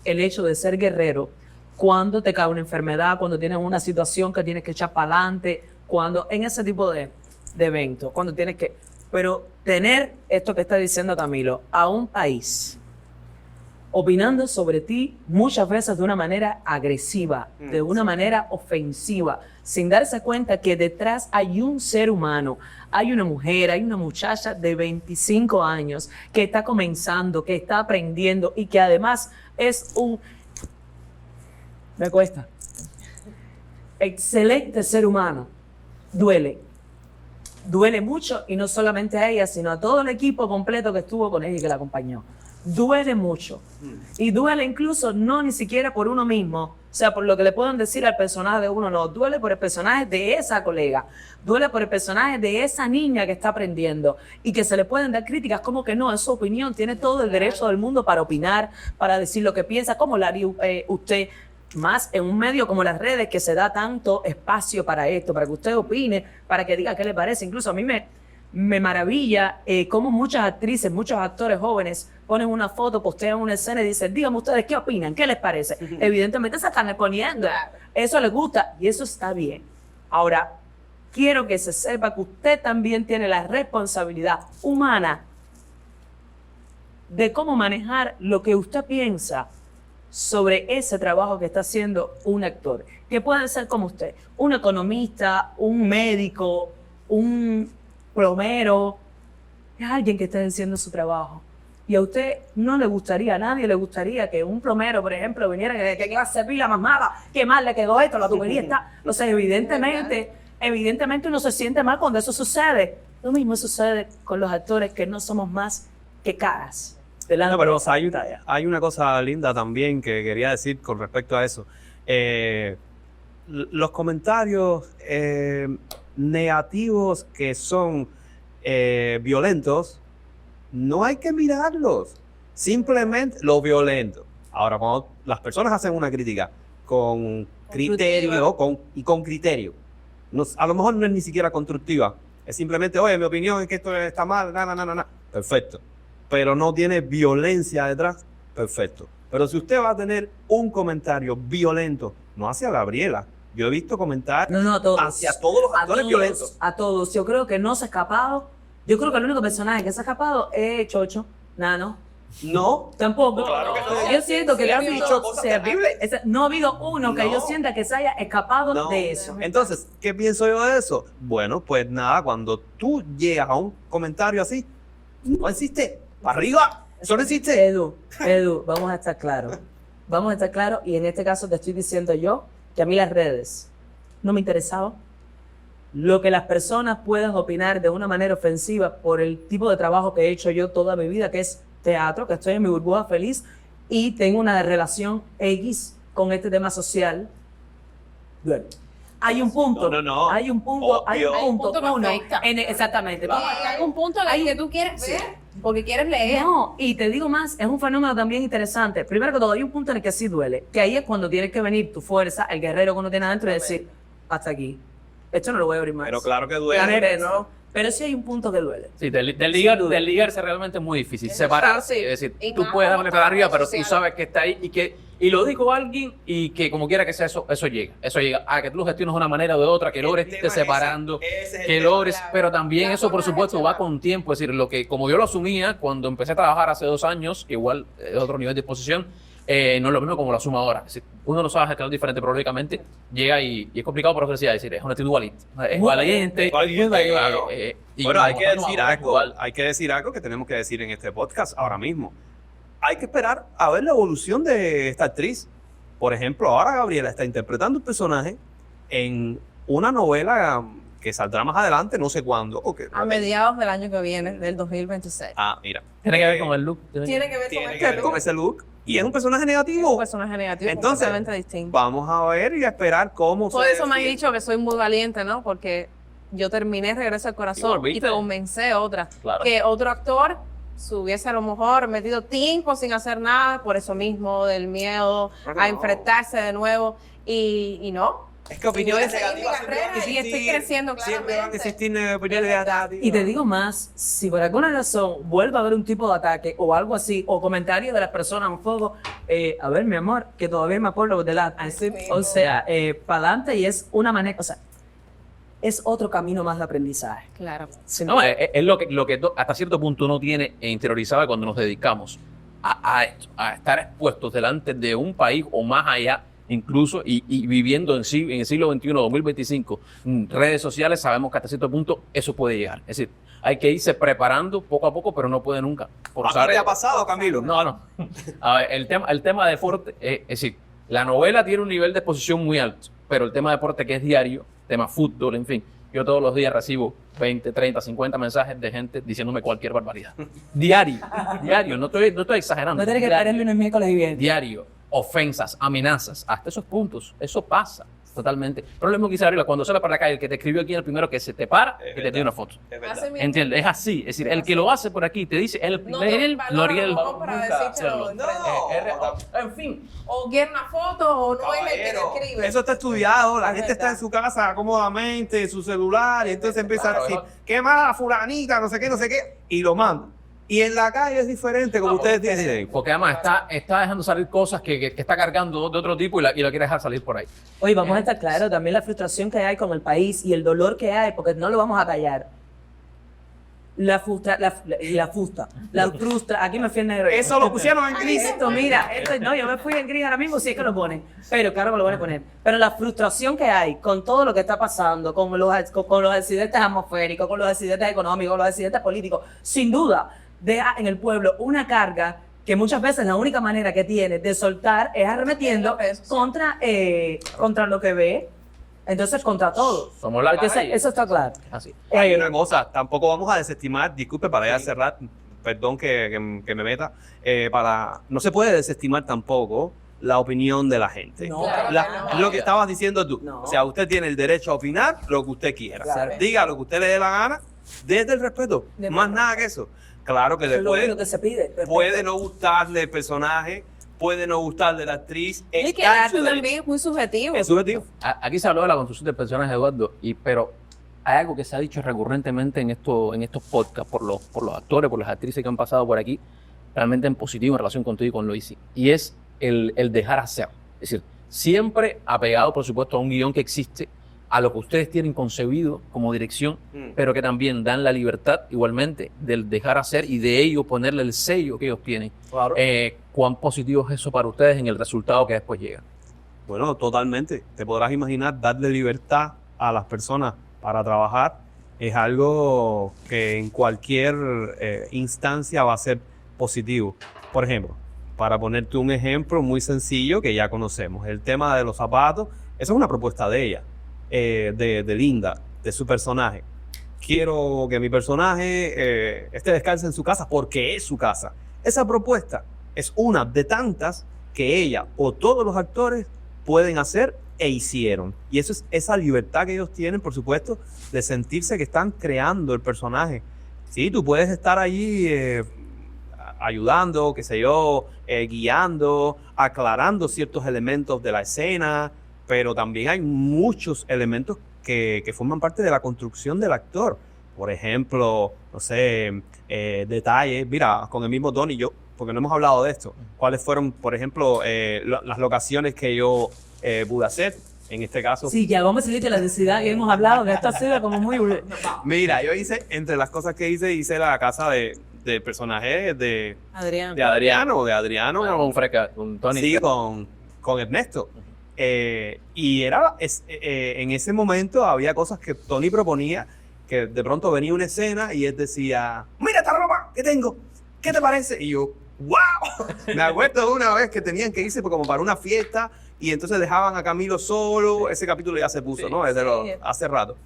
el hecho de ser guerrero cuando te cae una enfermedad, cuando tienes una situación que tienes que echar para adelante, cuando en ese tipo de eventos, cuando tienes que... Pero tener esto que está diciendo Camilo, a un país opinando sobre ti muchas veces de una manera agresiva, de una manera ofensiva, sin darse cuenta que detrás hay un ser humano, hay una mujer, hay una muchacha de 25 años que está comenzando, que está aprendiendo y que además es un... Me cuesta. Excelente ser humano. Duele mucho, y no solamente a ella, sino a todo el equipo completo que estuvo con ella y que la acompañó. Duele mucho. Y duele incluso no ni siquiera por uno mismo, o sea, por lo que le puedan decir al personaje de uno, no, duele por el personaje de esa colega, duele por el personaje de esa niña que está aprendiendo y que se le pueden dar críticas como que no, es su opinión, tiene todo el derecho del mundo para opinar, para decir lo que piensa, como la haría usted, más en un medio como las redes, que se da tanto espacio para esto, para que usted opine, para que diga qué le parece. Incluso a mí me maravilla cómo muchas actrices, muchos actores jóvenes ponen una foto, postean una escena y dicen, díganme ustedes qué opinan, qué les parece. Evidentemente se están exponiendo, eso les gusta y eso está bien. Ahora, quiero que se sepa que usted también tiene la responsabilidad humana de cómo manejar lo que usted piensa sobre ese trabajo que está haciendo un actor, que puede ser como usted, un economista, un médico, un plomero, es alguien que está haciendo su trabajo. Y a usted no le gustaría, a nadie le gustaría que un plomero, por ejemplo, viniera que iba a servir la más mala, que mal le quedó esto, la tubería está. O sea, evidentemente uno se siente mal cuando eso sucede. Lo mismo sucede con los actores, que no somos más que caras. No, pero hay una cosa linda también que quería decir con respecto a eso. Los comentarios negativos que son violentos, no hay que mirarlos, simplemente lo violento. Ahora, cuando las personas hacen una crítica con criterio y con criterio, a lo mejor no es ni siquiera constructiva, es simplemente, oye, mi opinión es que esto está mal, perfecto. Pero no tiene violencia detrás, perfecto. Pero si usted va a tener un comentario violento, no hacia Gabriela, yo he visto comentarios hacia todos los actores violentos. A todos. Yo creo que no se ha escapado. Yo creo que el único personaje que se ha escapado es Chocho. Nano. No. Tampoco. Claro que no. Yo siento que Le han ha dicho cosas terribles. no ha habido uno que No. yo sienta que se haya escapado No. de eso. Entonces, ¿qué pienso yo de eso? Bueno, pues nada, cuando tú llegas a un comentario así, no existe. Para arriba, eso no existe. Edu, vamos a estar claros. Vamos a estar claros, y en este caso te estoy diciendo yo que a mí las redes no me interesaban. Lo que las personas puedan opinar de una manera ofensiva por el tipo de trabajo que he hecho yo toda mi vida, que es teatro, que estoy en mi burbuja feliz y tengo una relación X con este tema social. Bueno, hay un punto. No. Hay un punto. Obvio. Hay un punto. Hay un punto que afecta. Exactamente. Hay un punto en el que tú quieres ver. Porque quieres leer. No, y te digo más, es un fenómeno también interesante. Primero que todo, hay un punto en el que sí duele, que ahí es cuando tienes que venir tu fuerza, el guerrero que uno tiene adentro y decir, hasta aquí. Esto no lo voy a abrir más. Pero claro que duele. Claramente, ¿no? Pero sí hay un punto que duele. Sí, del ligarse realmente es muy difícil. Separarse, sí. es decir, Y tú más puedes cuando darle para arriba, pero social. tú sabes que está ahí y lo dijo alguien y que como quiera que sea eso llega. Eso llega. A que tú lo gestiones de una manera o de otra, que logres irte separando, que logres, pero también La eso por forma de supuesto va gestionar. con tiempo. Es decir, lo que como yo lo asumía cuando empecé a trabajar hace 2 años, igual es otro nivel de exposición, no es lo mismo como lo asumo ahora. Es decir, uno lo sabe gestionar diferente, pero lógicamente llega y es complicado por ofrecer, es decir, es una actitud valiente. Es valiente. Claro. Y Bueno, hay como que estamos decir ahora, algo, igual. hay que decir algo que tenemos que decir en este podcast ahora mismo. Hay que esperar a ver la evolución de esta actriz. Por ejemplo, ahora Gabriela está interpretando un personaje en una novela que saldrá más adelante, no sé cuándo. A mediados del año que viene, del 2026. Ah, mira. Tiene que ver con el look. Tiene que ver con Tiene este que ver look. con ese look. Y es un personaje Es un negativo. personaje negativo, Entonces, completamente distinto. vamos a ver y a esperar cómo Por se eso me han decide. dicho que soy muy valiente, ¿no? Porque yo terminé Regreso al Corazón y volviste. comencé otra. Claro. Que otro actor se hubiese a lo mejor metido tiempo sin hacer nada, por eso mismo, del miedo No. a enfrentarse de nuevo. Y no. Es que opiniones Y yo voy a seguir mi negativas siempre van a carrera y estoy existir. creciendo Siempre van a claramente. existir opiniones negativas. Y te digo más, si por alguna razón vuelve a haber un tipo de ataque o algo así, o comentarios de las personas un poco, a ver, mi amor, que todavía me acuerdo de la... O sea, para adelante y es una manera, o sea, es otro camino más de aprendizaje. Claro. No, es lo que hasta cierto punto uno tiene interiorizado cuando nos dedicamos a esto, a estar expuestos delante de un país o más allá, incluso, y viviendo en el siglo XXI, 2025, redes sociales, sabemos que hasta cierto punto eso puede llegar. Es decir, hay que irse preparando poco a poco, pero no puede nunca. ¿A ti te ha pasado, Camilo? No. A ver, el tema de deporte, es decir, la novela tiene un nivel de exposición muy alto, pero el tema de deporte que es diario, tema fútbol, en fin, yo todos los días recibo 20, 30, 50 mensajes de gente diciéndome cualquier barbaridad. Diario, no estoy exagerando. No tienes que Diario. estar el lunes, miércoles y viernes. Diario, ofensas, amenazas, hasta esos puntos, eso pasa totalmente. Pero lo mismo que dice Gabriela, cuando sale para la calle, el que te escribió aquí es el primero que se te para y te tira una foto. Es verdad. Así mismo. ¿Entiendes? Es así. Es decir, el que lo hace por aquí te dice, el No primero, te no valora haría el a lo mejor para nunca decírtelo hacerlo. de frente. En fin. O quiere una foto o no es el que Caballero, te escribe. eso está estudiado, la Es gente está verdad. en su casa cómodamente, en su celular, y entonces empieza Claro, a decir, eso- ¿qué más, fulanita, no sé qué, y lo manda. Y en la calle es diferente, como ustedes dicen. Porque además está dejando salir cosas que está cargando de otro tipo y lo quiere dejar salir por ahí. Oye, vamos a estar claros, también la frustración que hay con el país y el dolor que hay, porque no lo vamos a callar. La frustra, aquí me fui en negro. Eso lo pusieron en gris. Esto, mira, no, yo me fui en gris ahora mismo, si es que lo ponen. Pero claro que lo van a poner. Pero la frustración que hay con todo lo que está pasando, con los accidentes atmosféricos, con los accidentes económicos, con los accidentes políticos, sin duda, deja en el pueblo una carga que muchas veces la única manera que tiene de soltar es arremetiendo contra lo que ve, entonces contra todo. Somos la Entonces, calle. eso está claro. Así. Hay una cosa, tampoco vamos a desestimar, disculpe para ya cerrar, perdón que me meta, no se puede desestimar tampoco la opinión de la gente. No, Claro, no. Lo que estabas diciendo tú. No. O sea, usted tiene el derecho a opinar lo que usted quiera. Claro. Diga lo que usted le dé la gana, desde el respeto. De Más verdad. nada que eso. Claro que Eso es lo después único que se pide. puede no gustarle el personaje, puede no gustarle la actriz. Y que el está en arte su derecho. también es muy subjetivo. Es subjetivo. Aquí se habló de la construcción del personaje, Eduardo, pero hay algo que se ha dicho recurrentemente en estos podcasts por los actores, por las actrices que han pasado por aquí, realmente en positivo en relación contigo y con Loisi, y es el dejar hacer. Es decir, siempre apegado, por supuesto, a un guión que existe, a lo que ustedes tienen concebido como dirección, pero que también dan la libertad igualmente del dejar hacer y de ello ponerle el sello que ellos tienen. Claro. ¿Cuán positivo es eso para ustedes en el resultado que después llega? Bueno, totalmente. Te podrás imaginar darle libertad a las personas para trabajar. Es algo que en cualquier instancia va a ser positivo. Por ejemplo, para ponerte un ejemplo muy sencillo que ya conocemos, el tema de los zapatos, esa es una propuesta de ella, de Linda, de su personaje. Quiero que mi personaje esté descalzo en su casa porque es su casa. Esa propuesta es una de tantas que ella o todos los actores pueden hacer e hicieron. Y eso es esa libertad que ellos tienen, por supuesto, de sentirse que están creando el personaje Sí, tú puedes estar allí ayudando, qué sé yo, guiando, aclarando ciertos elementos de la escena, pero también hay muchos elementos que forman parte de la construcción del actor. Por ejemplo, no sé, detalles. Mira, con el mismo Don y yo, porque no hemos hablado de esto. ¿Cuáles fueron, por ejemplo, las locaciones que yo pude hacer? En este caso, Sí, ya vamos a salir de la necesidad que hemos hablado, que esto ha sido como muy... mira, yo hice, entre las cosas que hice la casa del personaje Adrián. de Adriano. Con Freca, con Tony. Sí, con Ernesto. Y en ese momento había cosas que Tony proponía, que de pronto venía una escena y él decía, mira esta ropa que tengo, ¿qué te parece? Y yo, ¡wow! Me acuerdo de una vez que tenían que irse como para una fiesta y entonces dejaban a Camilo solo. Ese capítulo ya se puso, Sí, ¿no? Hace rato.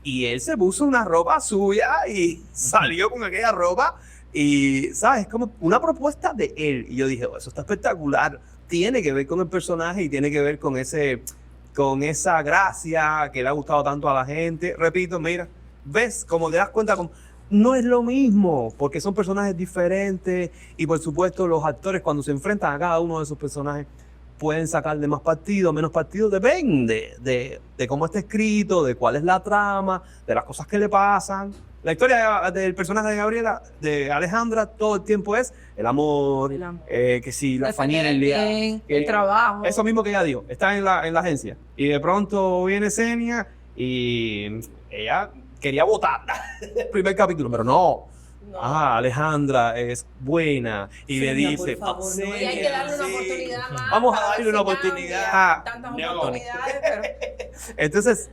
Y él se puso una ropa suya y salió con aquella ropa y, ¿sabes? Como una propuesta de él. Y yo dije, oh, eso está espectacular. Tiene que ver con el personaje y tiene que ver con esa gracia que le ha gustado tanto a la gente. Repito, mira, ves, como te das cuenta, no es lo mismo, porque son personajes diferentes y por supuesto los actores cuando se enfrentan a cada uno de esos personajes pueden sacarle más partido, menos partido, depende de cómo está escrito, de cuál es la trama, de las cosas que le pasan. La historia del personaje de Gabriela, de Alejandra, todo el tiempo es el amor, que si la familia, el trabajo. eso mismo que ella dijo, está en la agencia. Y de pronto viene Xenia y ella quería votarla el primer capítulo, pero no. Alejandra es buena y Xenia, le dice, por favor, Xenia, no, Y hay que darle una sí. oportunidad más. Vamos a para darle ver una si oportunidad. cambia. Tantas No. oportunidades, pero... Entonces,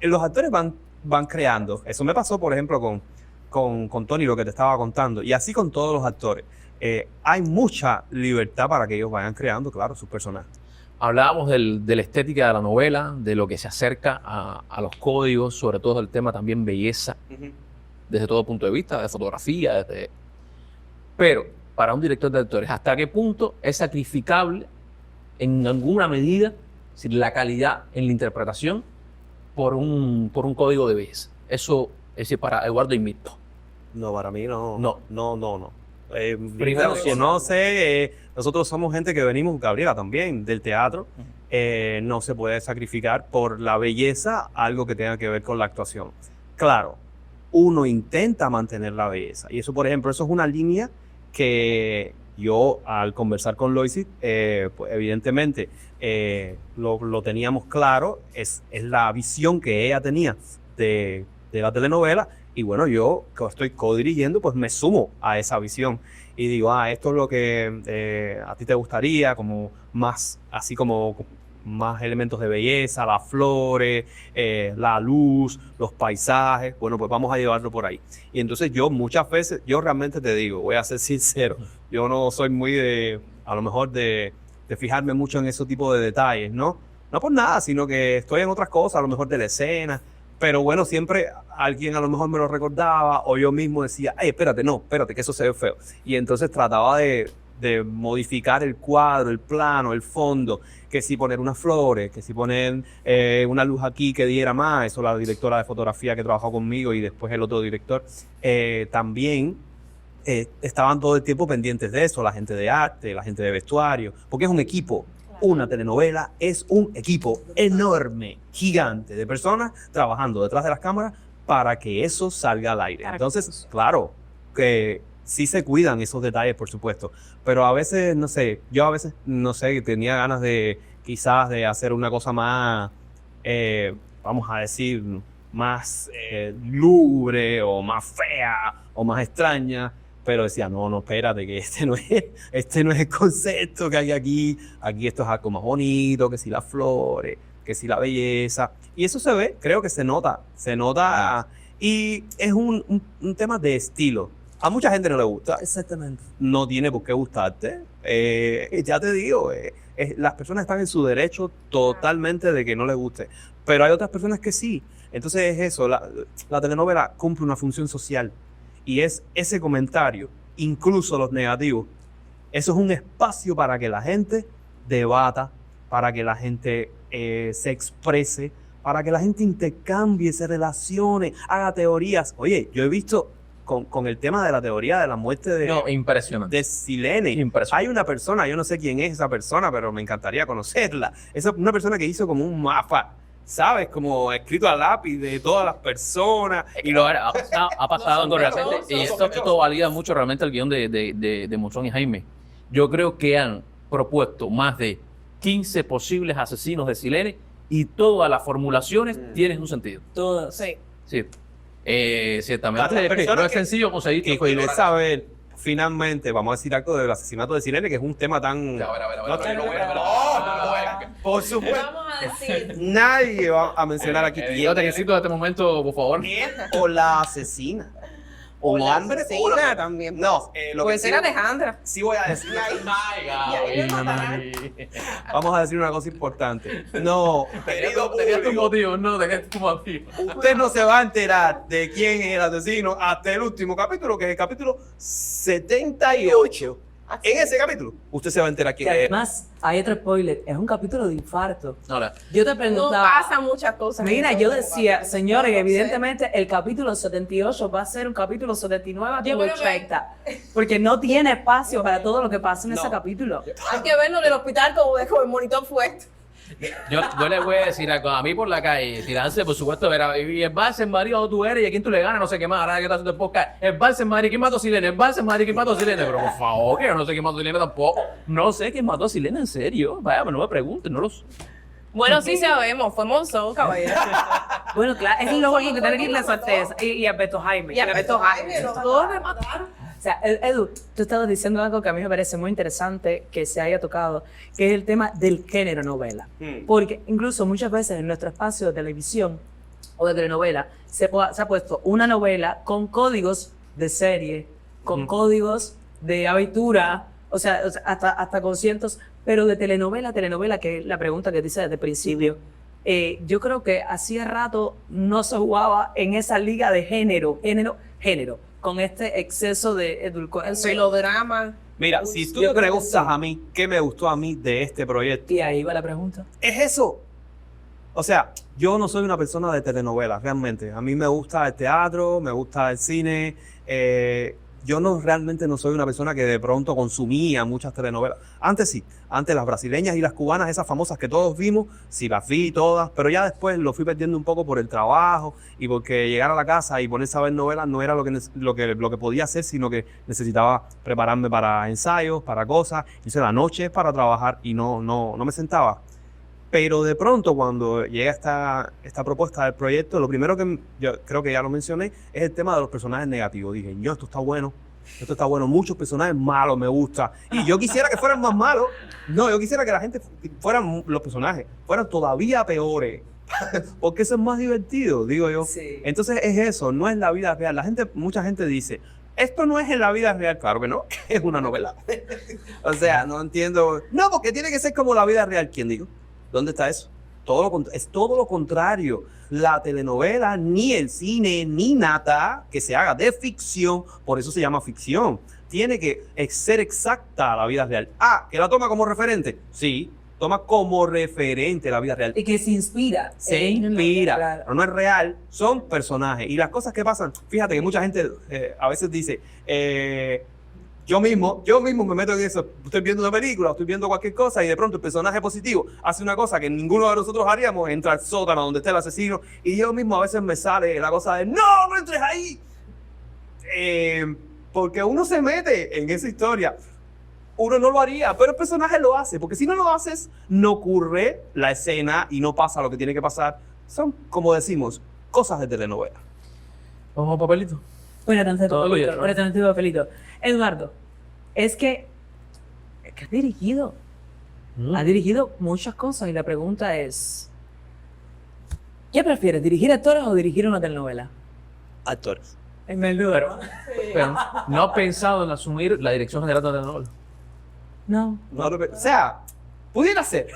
los actores van creando. Eso me pasó, por ejemplo, con Tony, lo que te estaba contando. Y así con todos los actores. Hay mucha libertad para que ellos vayan creando, claro, sus personajes. Hablábamos de la estética de la novela, de lo que se acerca a los códigos, sobre todo el tema también belleza, desde todo punto de vista, de fotografía, Pero, para un director de actores, ¿hasta qué punto es sacrificable, en alguna medida, la calidad en la interpretación por un código de belleza? Eso es para Eduardo y Mito. No, para mí no. No. No. Primero, Que no sé, nosotros somos gente que venimos, Gabriela también, del teatro. No se puede sacrificar por la belleza algo que tenga que ver con la actuación. Claro, uno intenta mantener la belleza. Y eso, por ejemplo, eso es una línea que yo, al conversar con Loisy, pues evidentemente lo teníamos claro, es la visión que ella tenía de la telenovela. Y bueno, yo que estoy co-dirigiendo, pues me sumo a esa visión y digo, esto es lo que a ti te gustaría, como más, así como más elementos de belleza, las flores, la luz, los paisajes. Bueno, pues vamos a llevarlo por ahí. Y entonces yo muchas veces, yo realmente te digo, voy a ser sincero, yo no soy muy a lo mejor de fijarme mucho en ese tipo de detalles, ¿no? No por nada, sino que estoy en otras cosas, a lo mejor de la escena. Pero bueno, siempre alguien a lo mejor me lo recordaba o yo mismo decía, espérate, que eso se ve feo. Y entonces trataba de modificar el cuadro, el plano, el fondo, que si poner unas flores, que si poner una luz aquí que diera más. Eso la directora de fotografía que trabajó conmigo y después el otro director también estaban todo el tiempo pendientes de eso, la gente de arte, la gente de vestuario, porque es un equipo. Una telenovela es un equipo enorme, gigante de personas trabajando detrás de las cámaras para que eso salga al aire. Entonces, claro, que sí se cuidan esos detalles, por supuesto, pero a veces, no sé, tenía ganas de quizás de hacer una cosa más, vamos a decir, más lúgubre o más fea o más extraña. Pero decía, no, espérate, que este no es el concepto que hay aquí. Aquí esto es algo más bonito, que si las flores, que si la belleza. Y eso se ve, creo que se nota. Y es un tema de estilo. A mucha gente no le gusta. Exactamente. No tiene por qué gustarte. Ya te digo, las personas están en su derecho totalmente de que no les guste. Pero hay otras personas que sí. Entonces es eso, la telenovela cumple una función social. Y es ese comentario, incluso los negativos, eso es un espacio para que la gente debata, para que la gente se exprese, para que la gente intercambie, se relacione, haga teorías. Oye, yo he visto con el tema de la teoría de la muerte No, impresionante. de Silene. Impresionante. Hay una persona, yo no sé quién es esa persona, pero me encantaría conocerla. Una persona que hizo como un mapa, ¿sabes? Como escrito a lápiz de todas las personas. Y lo ha pasado No, realmente, no, y esto valida mucho realmente el guión de Monzón y Jaime. Yo creo que han propuesto más de 15 posibles asesinos de Silene y todas las formulaciones tienen un sentido. Todos. Sí. Sí. Ciertamente Las personas no es que- sencillo conseguir Que quiere saber, finalmente, vamos a decir algo del asesinato de Silene, que es un tema tan... Por supuesto, Vamos a decir. nadie va a mencionar aquí Yo te necesito en este momento, por favor. quién o la asesina. O Un la hombre asesina puro. también. No, lo Puede que ser sí, Alejandra. sí voy a decir. Vamos a decir una cosa importante. No, querido Tenías tu público, motivo, no, tenías tu motivo. usted no se va a enterar de quién es el asesino hasta el último capítulo, que es el capítulo 78. En ese capítulo, usted se va a enterar Que quién es. además, hay otro spoiler, es un capítulo de infarto. Ahora, Yo te No preguntaba, pasan muchas cosas. mira, en yo ese decía, capítulo. señores, No lo sé. evidentemente el capítulo 78 va a ser un capítulo 79 a Yo todo creo que- 80, porque no tiene espacio para todo lo que pasa en ese capítulo. Hay que verlo del hospital como el monitor fue. yo le voy a decir algo. A mí por la calle, tirarse, por supuesto, verá, y el Barça María, tú eres, y a quién tú le ganas, no sé qué más. Ahora que estás haciendo el podcast, el Barça María, ¿quién mató a Silene? El Barça María, ¿quién mató a Silene? Pero por favor, que yo no sé quién mató a Silene tampoco. No sé quién mató a Silene, en serio. Vaya, pero no me pregunten, no lo sé. Bueno, sí sabemos, fue Monzón, caballero. Bueno, claro, es lo único que tiene que ir la certeza. Y a Beto Jaime. Y a Beto Jaime, los dos me mataron. O sea, Edu, tú estabas diciendo algo que a mí me parece muy interesante que se haya tocado, que es el tema del género novela. Porque incluso muchas veces en nuestro espacio de televisión o de telenovela se ha puesto una novela con códigos de serie, con códigos de aventura, o sea, hasta con cientos, pero de telenovela, que es la pregunta que te hice desde el principio. Yo creo que hacía rato no se jugaba en esa liga de género, con este exceso de El edulcoración. melodrama. Mira, si tú Yo me creo que preguntas sí. a mí qué me gustó a mí de este proyecto, Y ahí va la pregunta. es eso. O sea, yo no soy una persona de telenovelas, realmente. A mí me gusta el teatro, me gusta el cine. Yo realmente no soy una persona que de pronto consumía muchas telenovelas. Antes sí, antes las brasileñas y las cubanas, esas famosas que todos vimos, sí las vi todas, pero ya después lo fui perdiendo un poco por el trabajo y porque llegar a la casa y ponerse a ver novelas no era lo que podía hacer, sino que necesitaba prepararme para ensayos, para cosas. Entonces la noche es para trabajar y no me sentaba. Pero de pronto cuando llega esta propuesta del proyecto, lo primero que yo creo que ya lo mencioné es el tema de los personajes negativos. Dije, esto está bueno, muchos personajes malos me gusta. Y yo quisiera que fueran más malos. No, yo quisiera que la gente los personajes fueran todavía peores. Porque eso es más divertido, digo yo. Sí. Entonces es eso, no es la vida real. Mucha gente dice, esto no es en la vida real. Claro que no, es una novela. O sea, no entiendo. No, porque tiene que ser como la vida real. ¿Quién digo? ¿Dónde está eso? Es todo lo contrario. La telenovela, ni el cine, ni nada que se haga de ficción, por eso se llama ficción. Tiene que ser exacta a la vida real. ¿Que la toma como referente? Sí, toma como referente la vida real. Y que se inspira. Se en- inspira, Claro. pero no es real, son personajes. Y las cosas que pasan, fíjate que mucha gente a veces dice, yo mismo me meto en eso, estoy viendo una película, estoy viendo cualquier cosa y de pronto el personaje positivo hace una cosa que ninguno de nosotros haríamos, entra al sótano donde está el asesino y yo mismo a veces me sale la cosa de no entres ahí, porque uno se mete en esa historia. Uno no lo haría, pero el personaje lo hace, porque si no lo haces, no ocurre la escena y no pasa lo que tiene que pasar. Son, como decimos, cosas de telenovela. Vamos a papelito. Todo lo hierro. Papelito. Eduardo, es que has dirigido. Has dirigido muchas cosas y la pregunta es, ¿qué prefieres, dirigir actores o dirigir una telenovela? Actores. En el número. Pero no has pensado en asumir la dirección general de la telenovela. No. O sea, pudiera ser.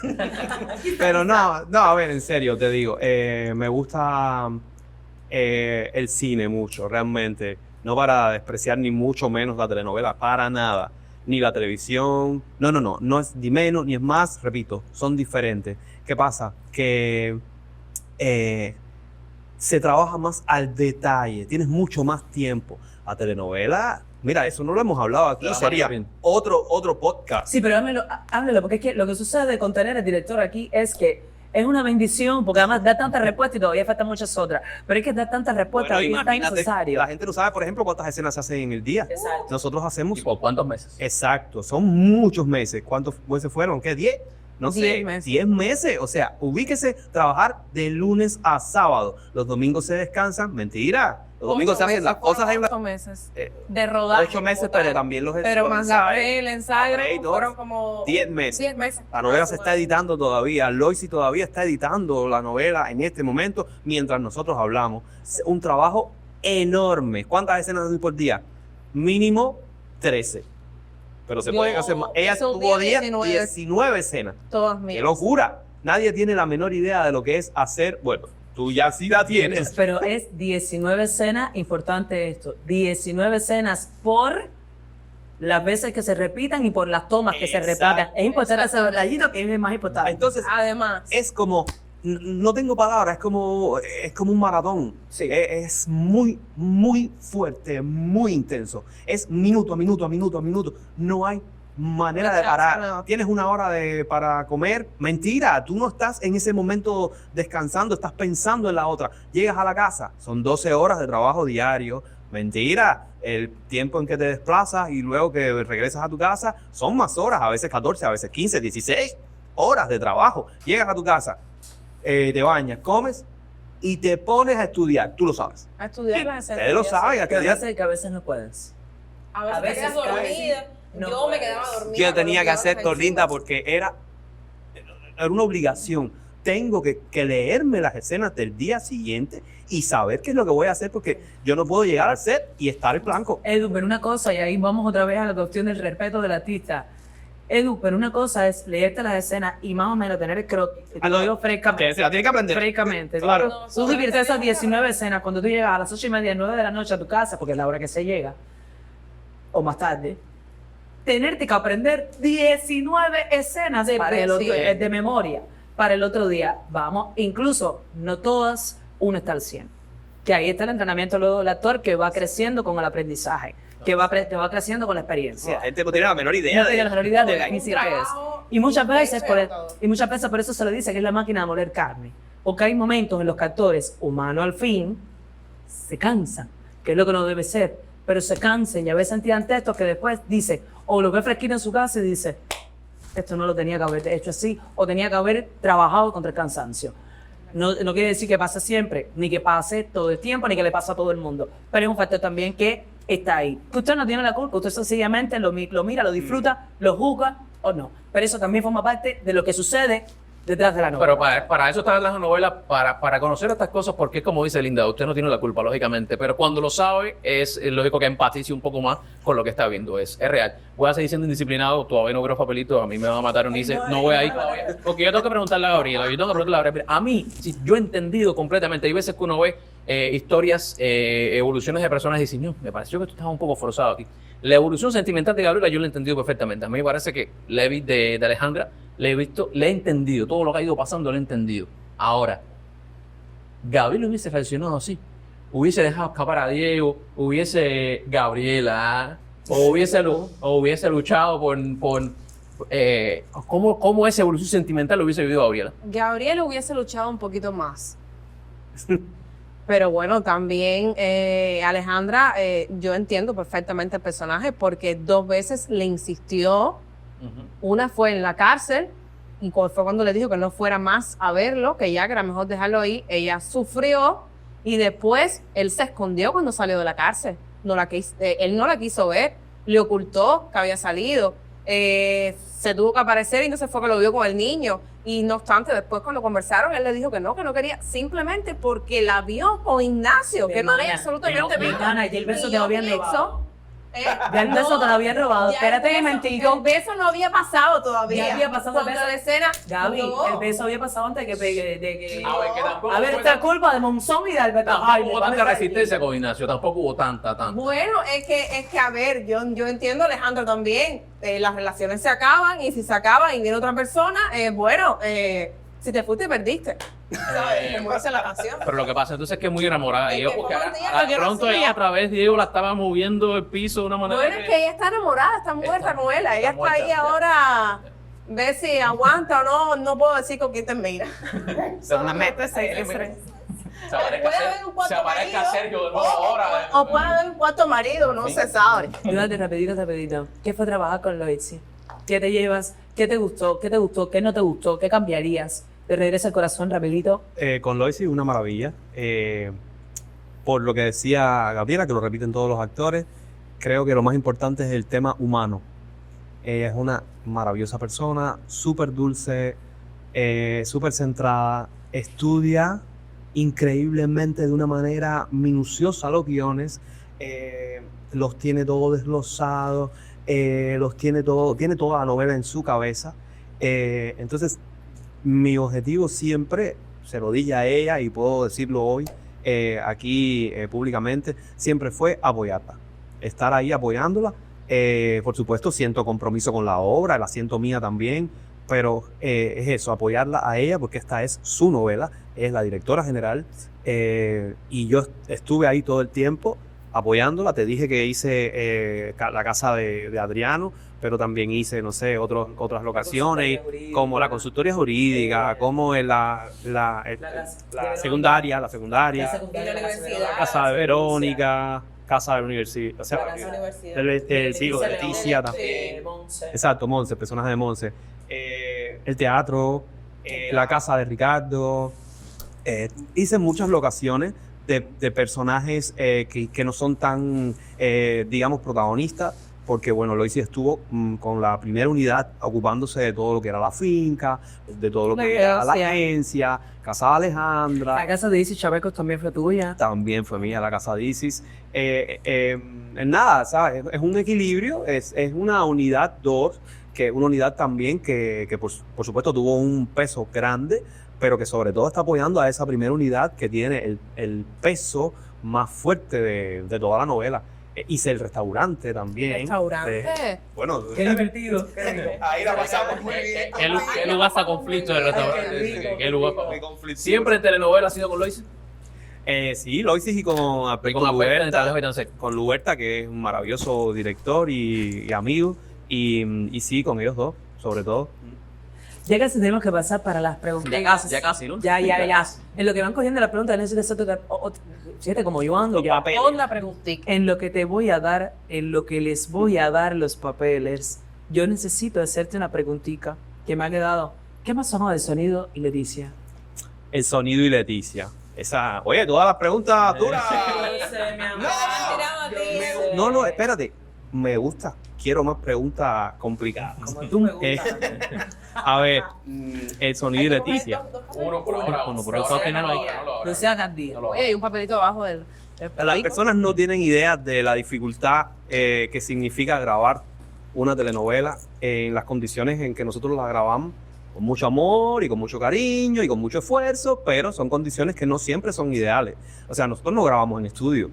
Pero no, a ver, en serio, te digo, me gusta el cine mucho, realmente. No para despreciar ni mucho menos la telenovela, para nada. Ni la televisión. No es ni menos ni es más, repito, son diferentes. ¿Qué pasa? Que se trabaja más al detalle, tienes mucho más tiempo. La telenovela, mira, eso no lo hemos hablado aquí, Pero sería bien. otro podcast. Sí, pero háblelo, porque es que lo que sucede con tener el director aquí es que es una bendición, porque además da tantas respuestas y todavía faltan muchas otras. Pero es que da tantas respuestas Bueno, y está imagínate, innecesario. la gente no sabe, por ejemplo, cuántas escenas se hacen en el día. Exacto. Nosotros hacemos, ¿Y por cuántos meses? exacto, son muchos meses. ¿Cuántos meses fueron? ¿Qué? ¿10? No sé, 10 meses. 10 meses. O sea, ubíquese trabajar de lunes a sábado. Los domingos se descansan. Mentira. Los domingos se hacen las cosas en la... 8 meses Eh, de rodaje. 8 meses, pero también los Pero más el ensayo Break, fueron como 10 meses. 10 meses. La novela se está editando todavía. Loisy todavía está editando la novela en este momento mientras nosotros hablamos. Es un trabajo enorme. ¿Cuántas escenas hacen por día? Mínimo 13. Pero se Yo pueden hacer más. Ella hice un tuvo día 19 escenas. Todas ¡Qué mías. locura! Nadie tiene la menor idea de lo que es hacer. Bueno, tú ya sí la tienes. Pero es 19 escenas, importante esto, 19 escenas por las veces que se repitan y por las tomas que se Exacto. repitan. Es importante ese detallito que es más importante. Entonces, Además, es como, no tengo palabras, es como un maratón. Sí. Es muy, muy fuerte, muy intenso. Es minuto a minuto a minuto a minuto. No hay manera de parar. No. Tienes una hora para comer. Mentira, tú no estás en ese momento descansando, estás pensando en la otra. Llegas a la casa, son 12 horas de trabajo diario. Mentira, el tiempo en que te desplazas y luego que regresas a tu casa son más horas, a veces 14, a veces 15, 16 horas de trabajo. Llegas a tu casa, te bañas, comes y te pones a estudiar. Tú lo sabes. a estudiar las escenas. Ustedes lo saben, a Que a estudiar. veces, que a veces no puedes. A veces, veces te quedas dormida. no Yo me puedes. quedaba dormida. Yo tenía con que los hacer dedos Torlinda encima. porque era una obligación. Tengo que leerme las escenas del día siguiente y saber qué es lo que voy a hacer porque yo no puedo llegar al set y estar en blanco. Edu, pero una cosa, y ahí vamos otra vez a la cuestión del respeto del artista. Edu, pero una cosa es leerte las escenas y más o menos tener el croquis. Y te lo digo frescamente. Se la tiene que aprender. Frescamente. Claro. Tú divides esas 19 escenas cuando tú llegas a las 8:30, 9 de la noche a tu casa, porque es la hora que se llega, o más tarde, tenerte que aprender 19 escenas De para el otro, sí. de memoria para el otro día. Vamos, incluso no todas, uno está al 100. Que ahí está el entrenamiento luego del actor que va creciendo con el aprendizaje, que va creciendo con la experiencia. La gente no tiene la menor idea No tiene la menor idea de lo la- difícil que es. trabajo Y muchas veces, intenso y muchas veces por eso se le dice que es la máquina de moler carne. Porque hay momentos en los que actores, humanos al fin, se cansan, que es lo que no debe ser. Pero se cansan y a veces tiran textos que después dice, o lo ve fresquito en su casa y dice, esto no lo tenía que haber hecho así, o tenía que haber trabajado contra el cansancio. No quiere decir que pase siempre, ni que pase todo el tiempo, ni que le pase a todo el mundo. Pero es un factor también que está ahí. Que usted no tiene la culpa, usted sencillamente lo mira, lo disfruta, lo juzga o no. Pero eso también forma parte de lo que sucede detrás de la novela. Pero para eso está la novela, para conocer estas cosas, porque como dice Linda, usted no tiene la culpa, lógicamente, pero cuando lo sabe, es lógico que empatice un poco más con lo que está viendo, es real. Voy a seguir siendo indisciplinado, todavía no creo papelitos, a mí me va a matar Unice, no voy a ir todavía, porque yo tengo que preguntarle a Gabriela, a mí, si yo he entendido completamente, hay veces que uno ve historias, evoluciones de personas y dice, no, me pareció que tú estabas un poco forzado aquí. La evolución sentimental de Gabriela yo la he entendido perfectamente, a mí me parece que Levi de Alejandra, le he visto, le he entendido, todo lo que ha ido pasando lo he entendido. Ahora, Gabriel hubiese reaccionado así, hubiese dejado escapar a Diego, hubiese Gabriela, o hubiese luchado por cómo esa evolución sentimental lo hubiese vivido Gabriela. Gabriel hubiese luchado un poquito más. Pero bueno, también Alejandra, yo entiendo perfectamente el personaje porque 2 veces le insistió. Una fue en la cárcel y fue cuando le dijo que no fuera más a verlo, que ya que era mejor dejarlo ahí. Ella sufrió y después él se escondió cuando salió de la cárcel. Él no la quiso ver, le ocultó que había salido. Se tuvo que aparecer y entonces fue que lo vio con el niño. Y no obstante, después cuando conversaron, él le dijo que no quería, simplemente porque la vio con Ignacio, que no hay absolutamente mi hermana, y el beso te lo habían robado. Ya el beso te lo habían robado. Espérate un El momentico. beso no había pasado todavía. Ya había pasado el Cuando beso. la escena. Gaby, no. el beso había pasado antes de que... A ver, que tampoco A ver, fue esta tan- culpa de Monzón y de Alberto. Tampoco hubo tanta resistencia con Ignacio, tampoco hubo tanta. Bueno, es que a ver, yo entiendo, Alejandro, también. Las relaciones se acaban y si se acaban y viene otra persona, Si te fuiste, perdiste. ¿Sabes? Como dice la canción. Pero lo que pasa entonces es que es muy enamorada. Es Y yo, que porque como un día de cualquier pronto día. ella a través de Diego la estaba moviendo el piso de una manera Bueno, es que ella está enamorada, está muerta con él. Ella está muerta, ahí ya. ahora. Ve si aguanta o no. No puedo decir con quién termina. Solamente se dice. se aparezca, Puede haber un cuarto marido, Sergio de nuevo ahora. O puede haber un cuarto marido, no se sabe. Ayúdate rapidito. ¿Qué fue trabajar con Loitzi? ¿Qué te llevas? ¿Qué te gustó? ¿Qué te gustó? ¿Qué no te gustó? ¿Qué cambiarías? Te regresa el corazón rapidito. Con Loisy una maravilla. Por lo que decía Gabriela, que lo repiten todos los actores, creo que lo más importante es el tema humano. Ella es una maravillosa persona, súper dulce, súper centrada, estudia increíblemente de una manera minuciosa los guiones, los tiene todo desglosado, tiene toda la novela en su cabeza. Entonces, mi objetivo siempre, se lo dije a ella y puedo decirlo hoy aquí públicamente, siempre fue apoyarla, estar ahí apoyándola. Por supuesto, siento compromiso con la obra, la siento mía también, pero es eso, apoyarla a ella porque esta es su novela, es la directora general y yo estuve ahí todo el tiempo apoyándola. Te dije que hice la casa de Adriano, pero también hice, no sé, otras locaciones, como la consultoría jurídica, como la secundaria, Y la universidad. casa de Verónica, casa de la universidad, o sea, La casa universidad. sí, lo de Leticia también. Exacto, Monse, personaje de Monse. El teatro, la casa de Ricardo. Hice muchas locaciones de personajes que no son tan, digamos, protagonistas, porque, bueno, Loisy estuvo con la primera unidad ocupándose de todo lo que era la finca, de todo lo que era la agencia, Casa de Alejandra. La casa de Isis Chabecos también fue tuya. También fue mía la casa de Isis. Nada, ¿sabes? Es un equilibrio, es una unidad 2, una unidad también que por supuesto tuvo un peso grande, pero que sobre todo está apoyando a esa primera unidad que tiene el peso más fuerte de toda la novela. Hice el restaurante también. ¿Restaurante? Bueno, Qué divertido. ahí la pasamos muy bien. ¿Qué lugar está conflicto del restaurante? ¿Qué lugar? Muy conflictivo. ¿Siempre en telenovela ha sido con Lois? Sí, lo hice y con Luberta, que es un maravilloso director y amigo. Y sí, con ellos dos, sobre todo. Ya casi tenemos que pasar para las preguntas. Ya casi, ¿no? Ya. En lo que van cogiendo las preguntas, necesito tocar. Fíjate, como yo ando ya. Pon la preguntita. En lo que te voy a dar, en lo que les voy a dar los papeles, yo necesito hacerte una preguntita que me ha quedado. ¿Qué más sonó de Sonido y Leticia? El Sonido y Leticia. Oye, todas las preguntas duras. No, espérate. Me gusta. Quiero más preguntas complicadas. Como tú me gustas. A ver, el Sonido y Leticia. Uno por ahora. Uno por ahora. No seas candida. Oye, hay un papelito abajo del Las papelito. personas no tienen idea de la dificultad que significa grabar una telenovela en las condiciones en que nosotros la grabamos, con mucho amor y con mucho cariño y con mucho esfuerzo, pero son condiciones que no siempre son ideales. O sea, nosotros no grabamos en estudio,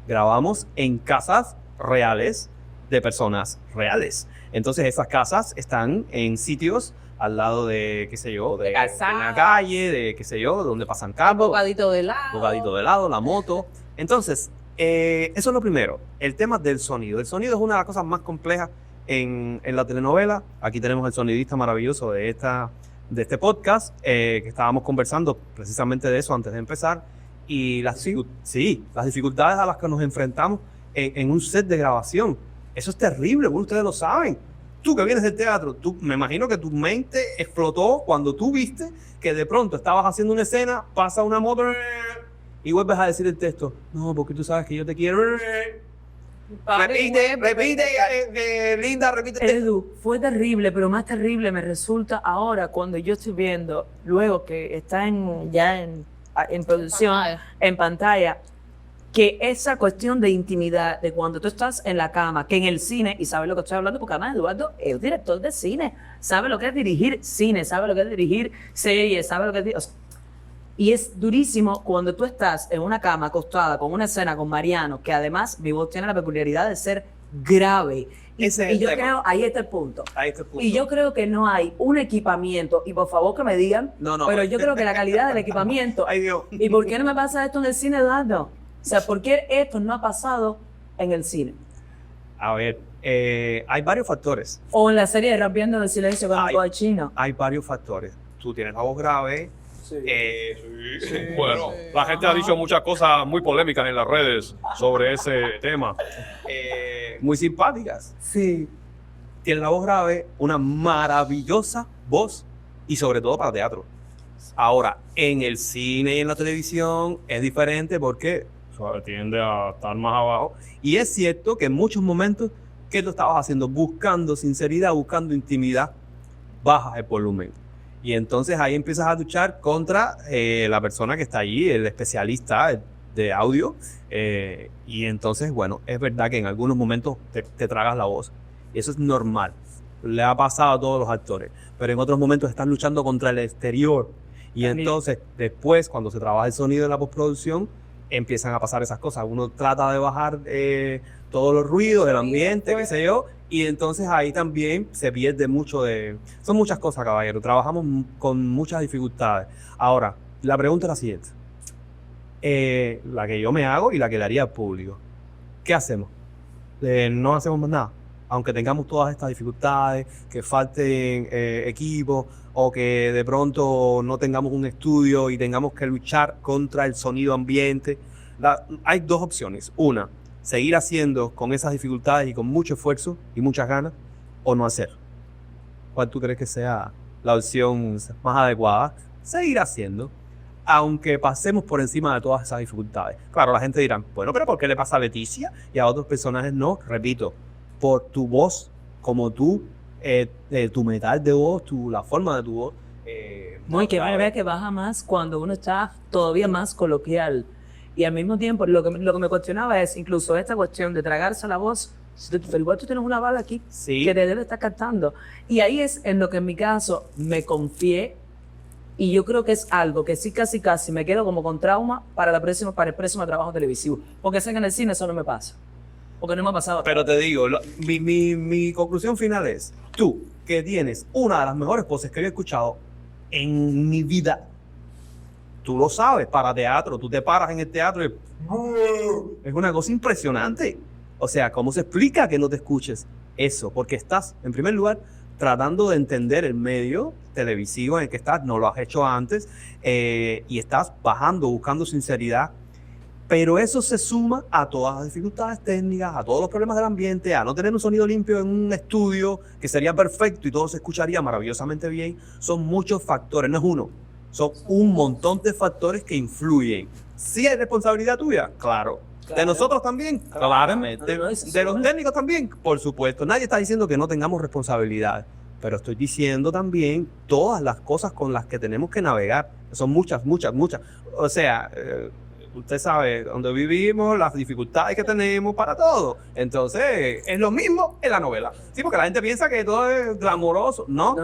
grabamos en casas reales de personas reales. Entonces esas casas están en sitios al lado de, qué sé yo, de una calle, de qué sé yo, donde pasan Un carros, bocadito de lado. bocadito de lado, la moto. Entonces, eso es lo primero, el tema del sonido. El sonido es una de las cosas más complejas en la telenovela. Aquí tenemos el sonidista maravilloso de este podcast, que estábamos conversando precisamente de eso antes de empezar. Y las dificultades a las que nos enfrentamos en un set de grabación. Eso es terrible, bueno, ustedes lo saben. Tú que vienes del teatro, me imagino que tu mente explotó cuando tú viste que de pronto estabas haciendo una escena, pasa una moto y vuelves a decir el texto. No, porque tú sabes que yo te quiero. Repite, Linda, repite. Edu, fue terrible, pero más terrible me resulta ahora cuando yo estoy viendo, luego que está ya en producción, en pantalla, que esa cuestión de intimidad, de cuando tú estás en la cama, que en el cine, y sabes lo que estoy hablando, porque además Eduardo es director de cine, sabe lo que es dirigir cine, sabe lo que es dirigir series, sabe lo que es... Y es durísimo cuando tú estás en una cama acostada con una escena con Mariano, que además mi voz tiene la peculiaridad de ser grave. Ese es Y el yo tema. creo, ahí está el punto. Ahí está el punto. Y yo creo que no hay un equipamiento, y por favor que me digan, No. pero yo creo que la calidad del equipamiento. Ay, Dios. ¿Y por qué no me pasa esto en el cine, Eduardo? O sea, ¿por qué esto no ha pasado en el cine? A ver, hay varios factores. O en la serie de Rompiendo el Silencio con Ay. el chino. Hay varios factores. Tú tienes la voz grave. Sí. Bueno, la gente ha dicho muchas cosas muy polémicas en las redes sobre ese tema. Muy simpáticas. Sí. Tienes la voz grave, una maravillosa voz y sobre todo para teatro. Ahora, en el cine y en la televisión es diferente porque Tiende a estar más abajo. y es cierto que en muchos momentos que tú estabas haciendo buscando sinceridad, buscando intimidad, bajas el volumen. Y entonces ahí empiezas a luchar contra la persona que está allí, el especialista de audio. Y entonces, bueno, es verdad que en algunos momentos te tragas la voz. Y eso es normal. Le ha pasado a todos los actores. Pero en otros momentos estás luchando contra el exterior. Y También. entonces, después, cuando se trabaja el sonido en la postproducción, empiezan a pasar esas cosas. Uno trata de bajar todos los ruidos del ambiente, qué sé yo, y entonces ahí también se pierde mucho de... Son muchas cosas, caballero. Trabajamos con muchas dificultades. Ahora, la pregunta es la siguiente. La que yo me hago y la que le haría al público. ¿Qué hacemos? No hacemos más nada. Aunque tengamos todas estas dificultades, que falten equipos o que de pronto no tengamos un estudio y tengamos que luchar contra el sonido ambiente. Hay dos opciones. Una, seguir haciendo con esas dificultades y con mucho esfuerzo y muchas ganas, o no hacer. ¿Cuál tú crees que sea la opción más adecuada? Seguir haciendo, aunque pasemos por encima de todas esas dificultades. Claro, la gente dirá, bueno, pero ¿por qué le pasa a Leticia y a otros personajes no? Repito, por tu voz, como tú, tu metal de voz, la forma de tu voz. No, y que va a ver que baja más cuando uno está todavía más coloquial. Y al mismo tiempo, lo que me cuestionaba es incluso esta cuestión de tragarse la voz. Pero igual tú tienes una bala aquí Sí. que te debe estar cantando. Y ahí es en lo que en mi caso me confié. Y yo creo que es algo que sí casi me quedo como con trauma para el próximo trabajo televisivo. Porque sé que en el cine eso no me pasa. Porque no me ha pasado. Pero te digo, mi conclusión final es, tú, que tienes una de las mejores voces que yo he escuchado en mi vida, tú lo sabes, para teatro, tú te paras en el teatro y es una cosa impresionante. O sea, ¿cómo se explica que no te escuches eso? Porque estás, en primer lugar, tratando de entender el medio televisivo en el que estás, no lo has hecho antes, y estás bajando, buscando sinceridad. Pero eso se suma a todas las dificultades técnicas, a todos los problemas del ambiente, a no tener un sonido limpio en un estudio que sería perfecto y todo se escucharía maravillosamente bien. Son muchos factores, no es uno. Son un montón de factores que influyen. ¿Sí es responsabilidad tuya? Claro. ¿De nosotros también? Claramente. ¿De los técnicos también? Por supuesto. Nadie está diciendo que no tengamos responsabilidad. Pero estoy diciendo también todas las cosas con las que tenemos que navegar. Son muchas. O sea... usted sabe, donde vivimos, las dificultades que tenemos para todo. Entonces, es lo mismo en la novela. Sí, porque la gente piensa que todo es glamoroso. No.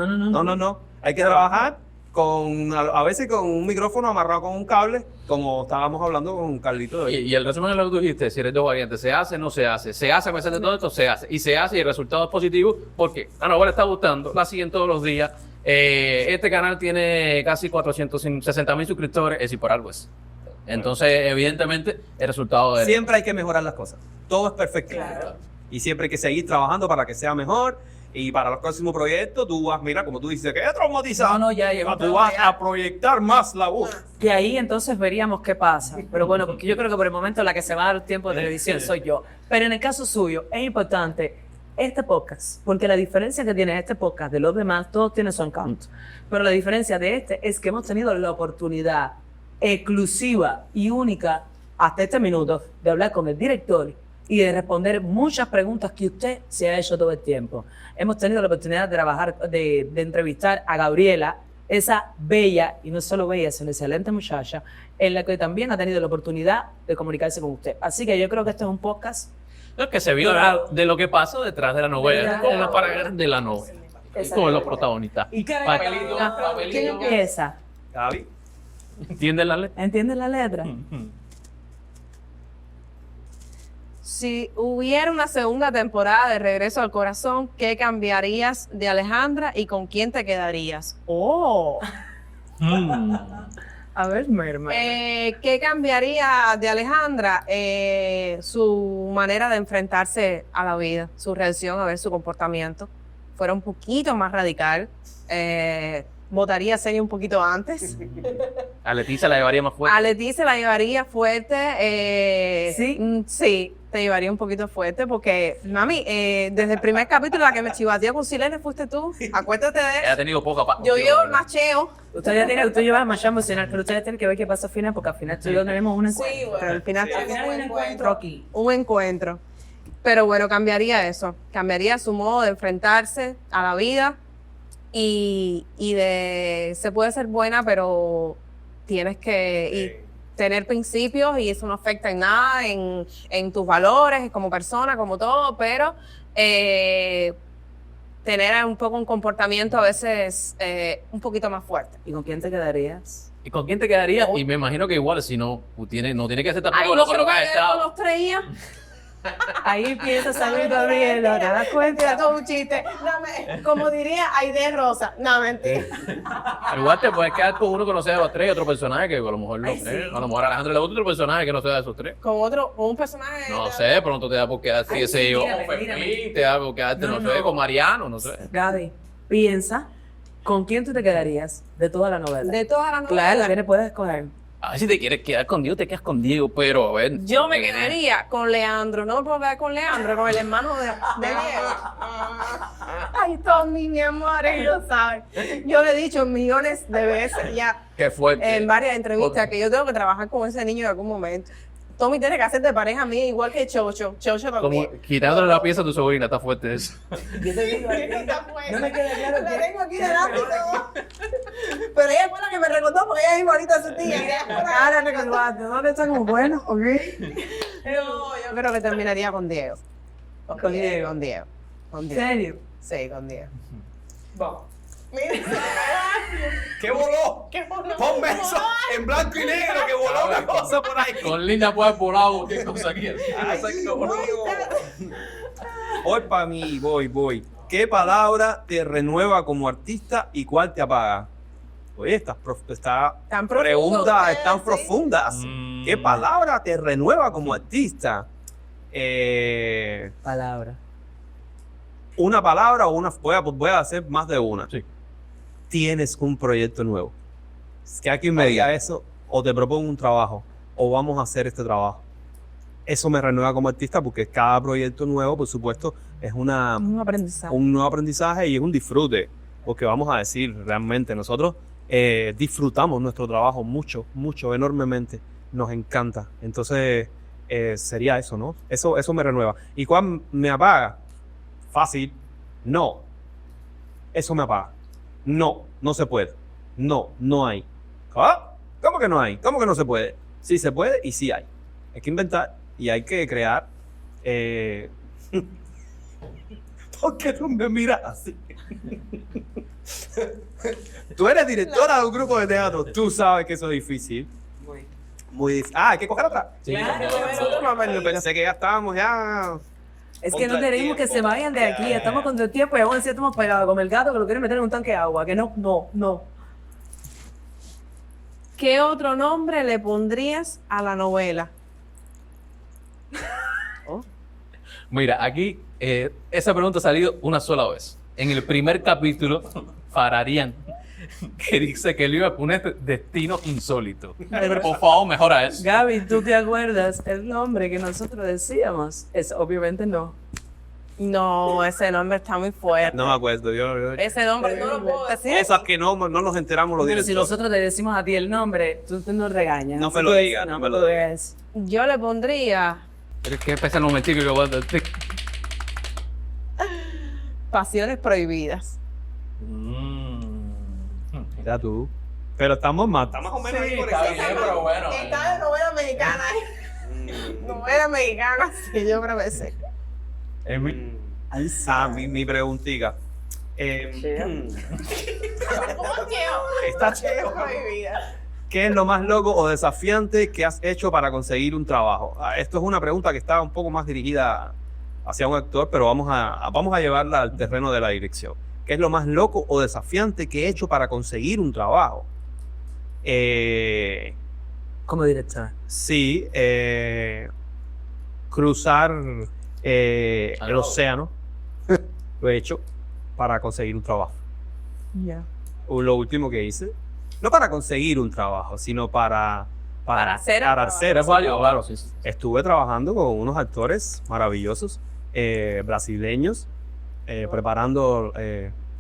Hay que trabajar a veces con un micrófono amarrado con un cable, como estábamos hablando con Carlito. Y el resumen de lo que tú dijiste, si eres dos variantes, se hace, no se hace. Se hace a pesar de todo esto, se hace. Y se hace y el resultado es positivo porque la novela está gustando, la siguen todos los días. Este canal tiene casi 460,000 suscriptores, es decir, por algo es. Entonces, evidentemente, el resultado es... Siempre hay que mejorar las cosas. Todo es perfecto. Claro. Y siempre hay que seguir trabajando para que sea mejor. Y para los próximos proyectos, tú vas, mira, como tú dices, que es traumatizado. No, ya llegó. Tú vas a proyectar más la voz. Y ahí entonces veríamos qué pasa. Pero bueno, porque yo creo que por el momento la que se va a dar tiempo de televisión soy yo. Pero en el caso suyo, es importante este podcast, porque la diferencia que tiene este podcast de los demás, todos tienen su encanto. Pero la diferencia de este es que hemos tenido la oportunidad exclusiva y única hasta este minuto de hablar con el director y de responder muchas preguntas que usted se ha hecho todo el tiempo. Hemos tenido la oportunidad de trabajar, de entrevistar a Gabriela, esa bella, y no solo bella, sino excelente muchacha, en la que también ha tenido la oportunidad de comunicarse con usted. Así que yo creo que este es un podcast Lo que se vio de lo que pasó detrás de la novela, con la pareja de la novela, y con los protagonistas. ¿Y qué Papelito, ¿Quién papelito. empieza? Gaby. ¿Entiendes la letra? ¿Entiendes la letra? Si hubiera una segunda temporada de Regreso al Corazón, ¿qué cambiarías de Alejandra y con quién te quedarías? ¡Oh! A ver, Merma. ¿Qué cambiaría de Alejandra? Su manera de enfrentarse a la vida, su reacción, a ver su comportamiento. Fuera un poquito más radical. Votaría serio un poquito antes. A Leticia la llevaría más fuerte. A Leti se la llevaría fuerte. ¿Sí? Sí, te llevaría un poquito fuerte porque, mami, desde el primer capítulo la que me chivateó con Silene fuiste tú. Acuérdate de Ella ha eso. tenido poca paz. Yo llevo el macheo. Usted lleva más emocional, pero ustedes tienen que ver qué pasa al final, porque al final tú y yo tenemos un encuentro. Sí, bueno, al final Al final hay un encuentro aquí. Un encuentro. Pero bueno, cambiaría eso. Cambiaría su modo de enfrentarse a la vida y se puede ser buena, pero tienes que tener principios y eso no afecta en nada, en tus valores como persona, como todo, pero tener un poco un comportamiento a veces un poquito más fuerte. ¿Y con quién te quedarías? ¿Y con quién te quedarías? Y me imagino que igual, si no, no tiene que ser tampoco Ay, lo no se que me va has a quedar con estado. los 3 días. Ahí empieza a salir Gabriela, ¿te das Mentira, cuenta? todo un chiste. Como diría Aide Rosa. No, mentira. Igual te puedes quedar con uno que no sea de los tres y otro personaje que a lo mejor no Ay, sé. sí. A lo mejor a Alejandro le gusta otro personaje que no sea de esos tres. Con un personaje. No sé, pronto te da por quedarte, Ay, qué sí, sé yo, mírame, con mírame. Fermín, te da por quedarte, No, no sé, no. con Mariano, no sé. Gaby, piensa, ¿con quién tú te quedarías de toda la novela? De todas las Claro, novelas. ¿quién puedes escoger? A ver si te quieres quedar con Diego, te quedas con Diego, pero a ver. Yo me quedaría con Leandro. No me puedo quedar con Leandro, con el hermano de Diego. Ay, Tommy, mi amor, él lo sabe. Yo le he dicho millones de veces ya Qué fuerte. en varias entrevistas que yo tengo que trabajar con ese niño en algún momento. Tommy tiene que hacer de pareja mía igual que Chocho. Chocho también. Como quitándole la pieza a tu sobrina, está fuerte eso. Yo te digo, no me queda claro La que... tengo aquí delante. Pero ella fue la que me recordó porque ella es igualita a su tía. Ella fue la que- Ahora recordaste, ¿dónde está como bueno? ¿Ok? No, yo creo que terminaría con Diego. Con Diego. Con Diego. Con ¿En Diego. serio? Sí, con Diego. Vamos. Mira, ¿Qué voló? qué bonito. Ponme eso en blanco y negro, que voló una cosa por ahí. Con Linda puedes volar cualquier cosa aquí. Ay, Dios mío. Voy para mí, voy. ¿Qué palabra te renueva como artista y cuál te apaga? Oye, estas Tan preguntas profundo, están sí. profundas. Mm. ¿Qué palabra te renueva como artista? Palabra. Una palabra o una. Voy a hacer más de una. Sí. Tienes un proyecto nuevo. Es que alguien me diga eso, o te propongo un trabajo, o vamos a hacer este trabajo. Eso me renueva como artista porque cada proyecto nuevo, por supuesto, es Un aprendizaje. un nuevo aprendizaje y es un disfrute. Porque vamos a decir, realmente, nosotros disfrutamos nuestro trabajo mucho, enormemente. Nos encanta. Entonces, sería eso, ¿no? Eso me renueva. ¿Y cuál me apaga? Fácil. No. Eso me apaga. No se puede. No hay. ¿Ah? ¿Cómo que no hay? ¿Cómo que no se puede? Sí se puede y sí hay. Hay que inventar y hay que crear. ¿Por qué tú me miras así? Tú eres directora de un grupo de teatro. Tú sabes que eso es difícil. Muy difícil. Ah, hay que coger otra. Sí, Claro, Yo pensé que ya estábamos ya. Es que no Contra el queremos que tiempo. se vayan de aquí. Estamos contra el tiempo y aún así estamos pegados como el gato que lo quiere meter en un tanque de agua. Que no. ¿Qué otro nombre le pondrías a la novela? Mira, aquí esa pregunta ha salido una sola vez. En el primer capítulo, Fararian, que dice que le iba a poner destino insólito. Por favor, mejora eso. Gaby, ¿tú te acuerdas el nombre que nosotros decíamos? Es obviamente no. No, ese nombre está muy fuerte. No me acuerdo. Ese nombre no lo puedo decir. Esas que no nos enteramos los Pero si directores. nosotros te decimos a ti el nombre, tú nos regañas. No me Así lo que digas, no me lo digas. Yo le pondría Pero es que empezar un momentico que voy a decir. Pasiones Prohibidas. Mira tú. Pero estamos más o menos ahí por está eso. bien, pero bueno. Está de novela mexicana. Novela mexicana, sí, yo creo que sí. Mi preguntita. ¿Cómo cheo? Está cheo. Prohibidas. ¿Qué es lo más loco o desafiante que has hecho para conseguir un trabajo? Esto es una pregunta que está un poco más dirigida hacia un actor, pero vamos a llevarla al terreno de la dirección. ¿Qué es lo más loco o desafiante que he hecho para conseguir un trabajo? Como director. Sí, cruzar el océano lo he hecho para conseguir un trabajo. Lo último que hice, no para conseguir un trabajo, sino para hacer el hacer Es ese válido, trabajo. claro, sí. Estuve trabajando con unos actores maravillosos, brasileños, preparando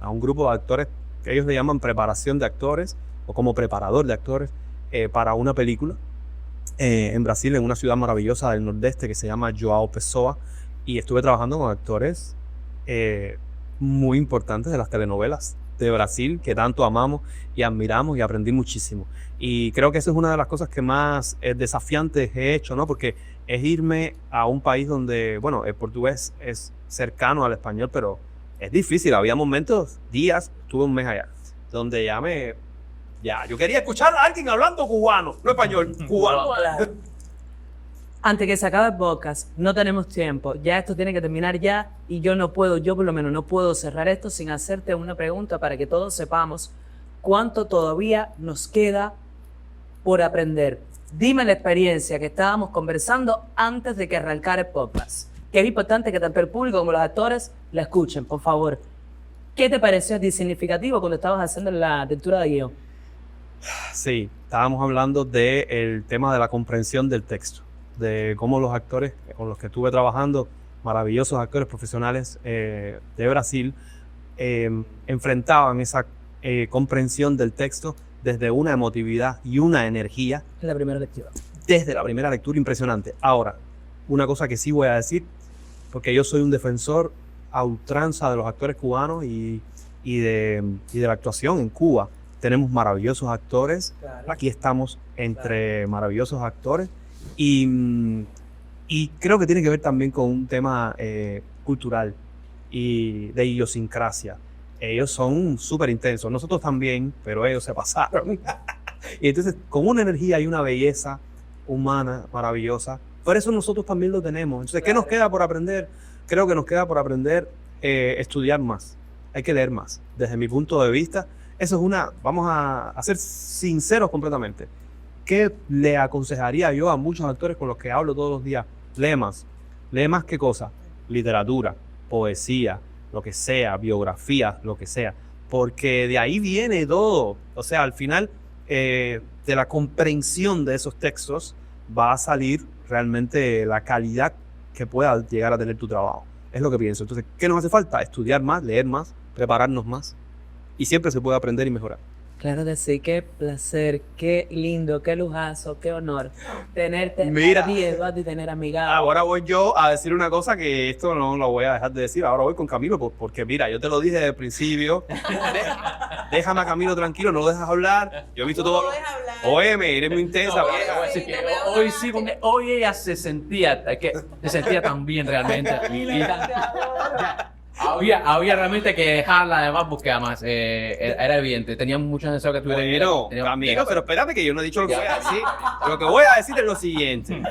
a un grupo de actores que ellos le llaman preparación de actores o como preparador de actores para una película en Brasil, en una ciudad maravillosa del nordeste que se llama João Pessoa, y estuve trabajando con actores muy importantes de las telenovelas de Brasil que tanto amamos y admiramos y aprendí muchísimo. Y creo que esa es una de las cosas que más desafiantes he hecho, ¿no? Porque es irme a un país donde, bueno, el portugués es cercano al español, pero es difícil. Había momentos, días, estuve un mes allá, donde yo quería escuchar a alguien hablando cubano, no español, cubano. Antes que se acabe el podcast, no tenemos tiempo. Ya esto tiene que terminar ya y yo por lo menos no puedo cerrar esto sin hacerte una pregunta para que todos sepamos cuánto todavía nos queda por aprender. Dime la experiencia que estábamos conversando antes de que arrancara el podcast. Que es importante que tanto el público como los actores la escuchen, por favor. ¿Qué te pareció a ti significativo cuando estabas haciendo la lectura de guión? Sí, estábamos hablando del tema de la comprensión del texto, de cómo los actores con los que estuve trabajando, maravillosos actores profesionales de Brasil, enfrentaban esa comprensión del texto desde una emotividad y una energía. En la primera lectura. Desde la primera lectura, impresionante. Ahora, una cosa que sí voy a decir, porque yo soy un defensor a ultranza de los actores cubanos y de la actuación en Cuba. Tenemos maravillosos actores, Claro. aquí estamos entre maravillosos actores y creo que tiene que ver también con un tema cultural y de idiosincrasia. Ellos son súper intensos, nosotros también, pero ellos se pasaron. Y entonces, con una energía y una belleza humana maravillosa, por eso nosotros también lo tenemos. Entonces, ¿qué nos queda por aprender? Creo que nos queda por aprender estudiar más. Hay que leer más. Desde mi punto de vista, eso es vamos a ser sinceros completamente. ¿Qué le aconsejaría yo a muchos actores con los que hablo todos los días? Lee más. ¿Lee más qué cosa? Literatura, poesía, lo que sea, biografía, lo que sea. Porque de ahí viene todo. O sea, al final, de la comprensión de esos textos va a salir realmente la calidad que pueda llegar a tener tu trabajo. Es lo que pienso. Entonces, ¿qué nos hace falta? Estudiar más, leer más, prepararnos más. Y siempre se puede aprender y mejorar. Claro que sí, qué placer, qué lindo, qué lujazo, qué honor tenerte Mira. aquí, Eduardo, y tener amigado. Ahora voy yo a decir una cosa que esto no lo voy a dejar de decir. Ahora voy con Camilo porque mira, yo te lo dije desde el principio. Déjame a Camilo tranquilo, no lo dejas hablar. Yo he visto todo. Óyeme, eres muy intensa. No, voy a decir que hoy sí, porque hoy ella se sentía tan bien realmente. Había realmente que dejarla además porque además era evidente, teníamos muchos deseos que estuviera. Bueno, Camilo, pero espérate que yo no he dicho lo que voy a decir. Lo que voy a decir es lo siguiente.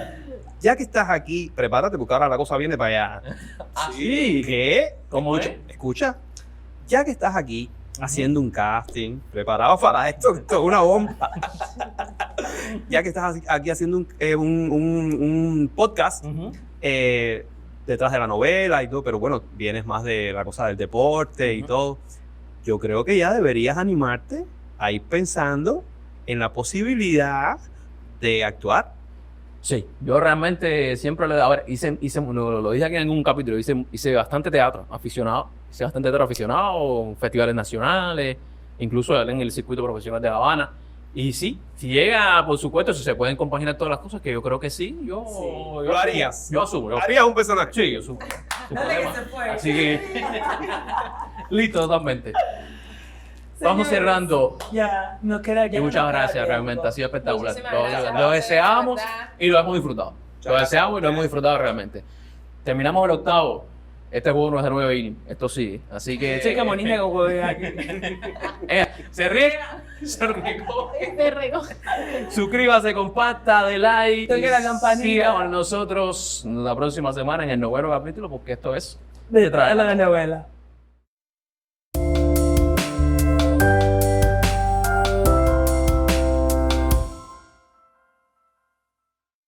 Ya que estás aquí, prepárate porque ahora la cosa viene para allá. Sí, ¿qué? ¿Cómo es? Escucha, ya que estás aquí haciendo un casting, preparado para esto es una bomba. Ya que estás aquí haciendo un podcast, detrás de la novela y todo, pero bueno, vienes más de la cosa del deporte y todo. Yo creo que ya deberías animarte a ir pensando en la posibilidad de actuar. Sí, yo realmente siempre lo lo dije aquí en un capítulo, hice bastante teatro aficionado, en festivales nacionales, incluso en el circuito profesional de La Habana. Y sí, si llega, por supuesto, si se pueden compaginar todas las cosas, que yo creo que sí, yo Lo harías. Yo asumo. Harías un personaje. Sí, yo asumo. Así que, listo, totalmente. Vamos cerrando. Ya, nos queda ya. Y muchas gracias, realmente ha sido espectacular. Muchísimas gracias, Lo deseamos de verdad. y lo hemos disfrutado. Lo deseamos y lo hemos disfrutado realmente. Terminamos el octavo. Este juego no es de 9 innings, esto sí. Así que... Sí, como niña con juego aquí. se riega, se recoge. Te rego. Suscríbase, comparta, de like. Toque la campanita. Siga con nosotros la próxima semana en el 9º capítulo, porque esto es Detrás de la novela.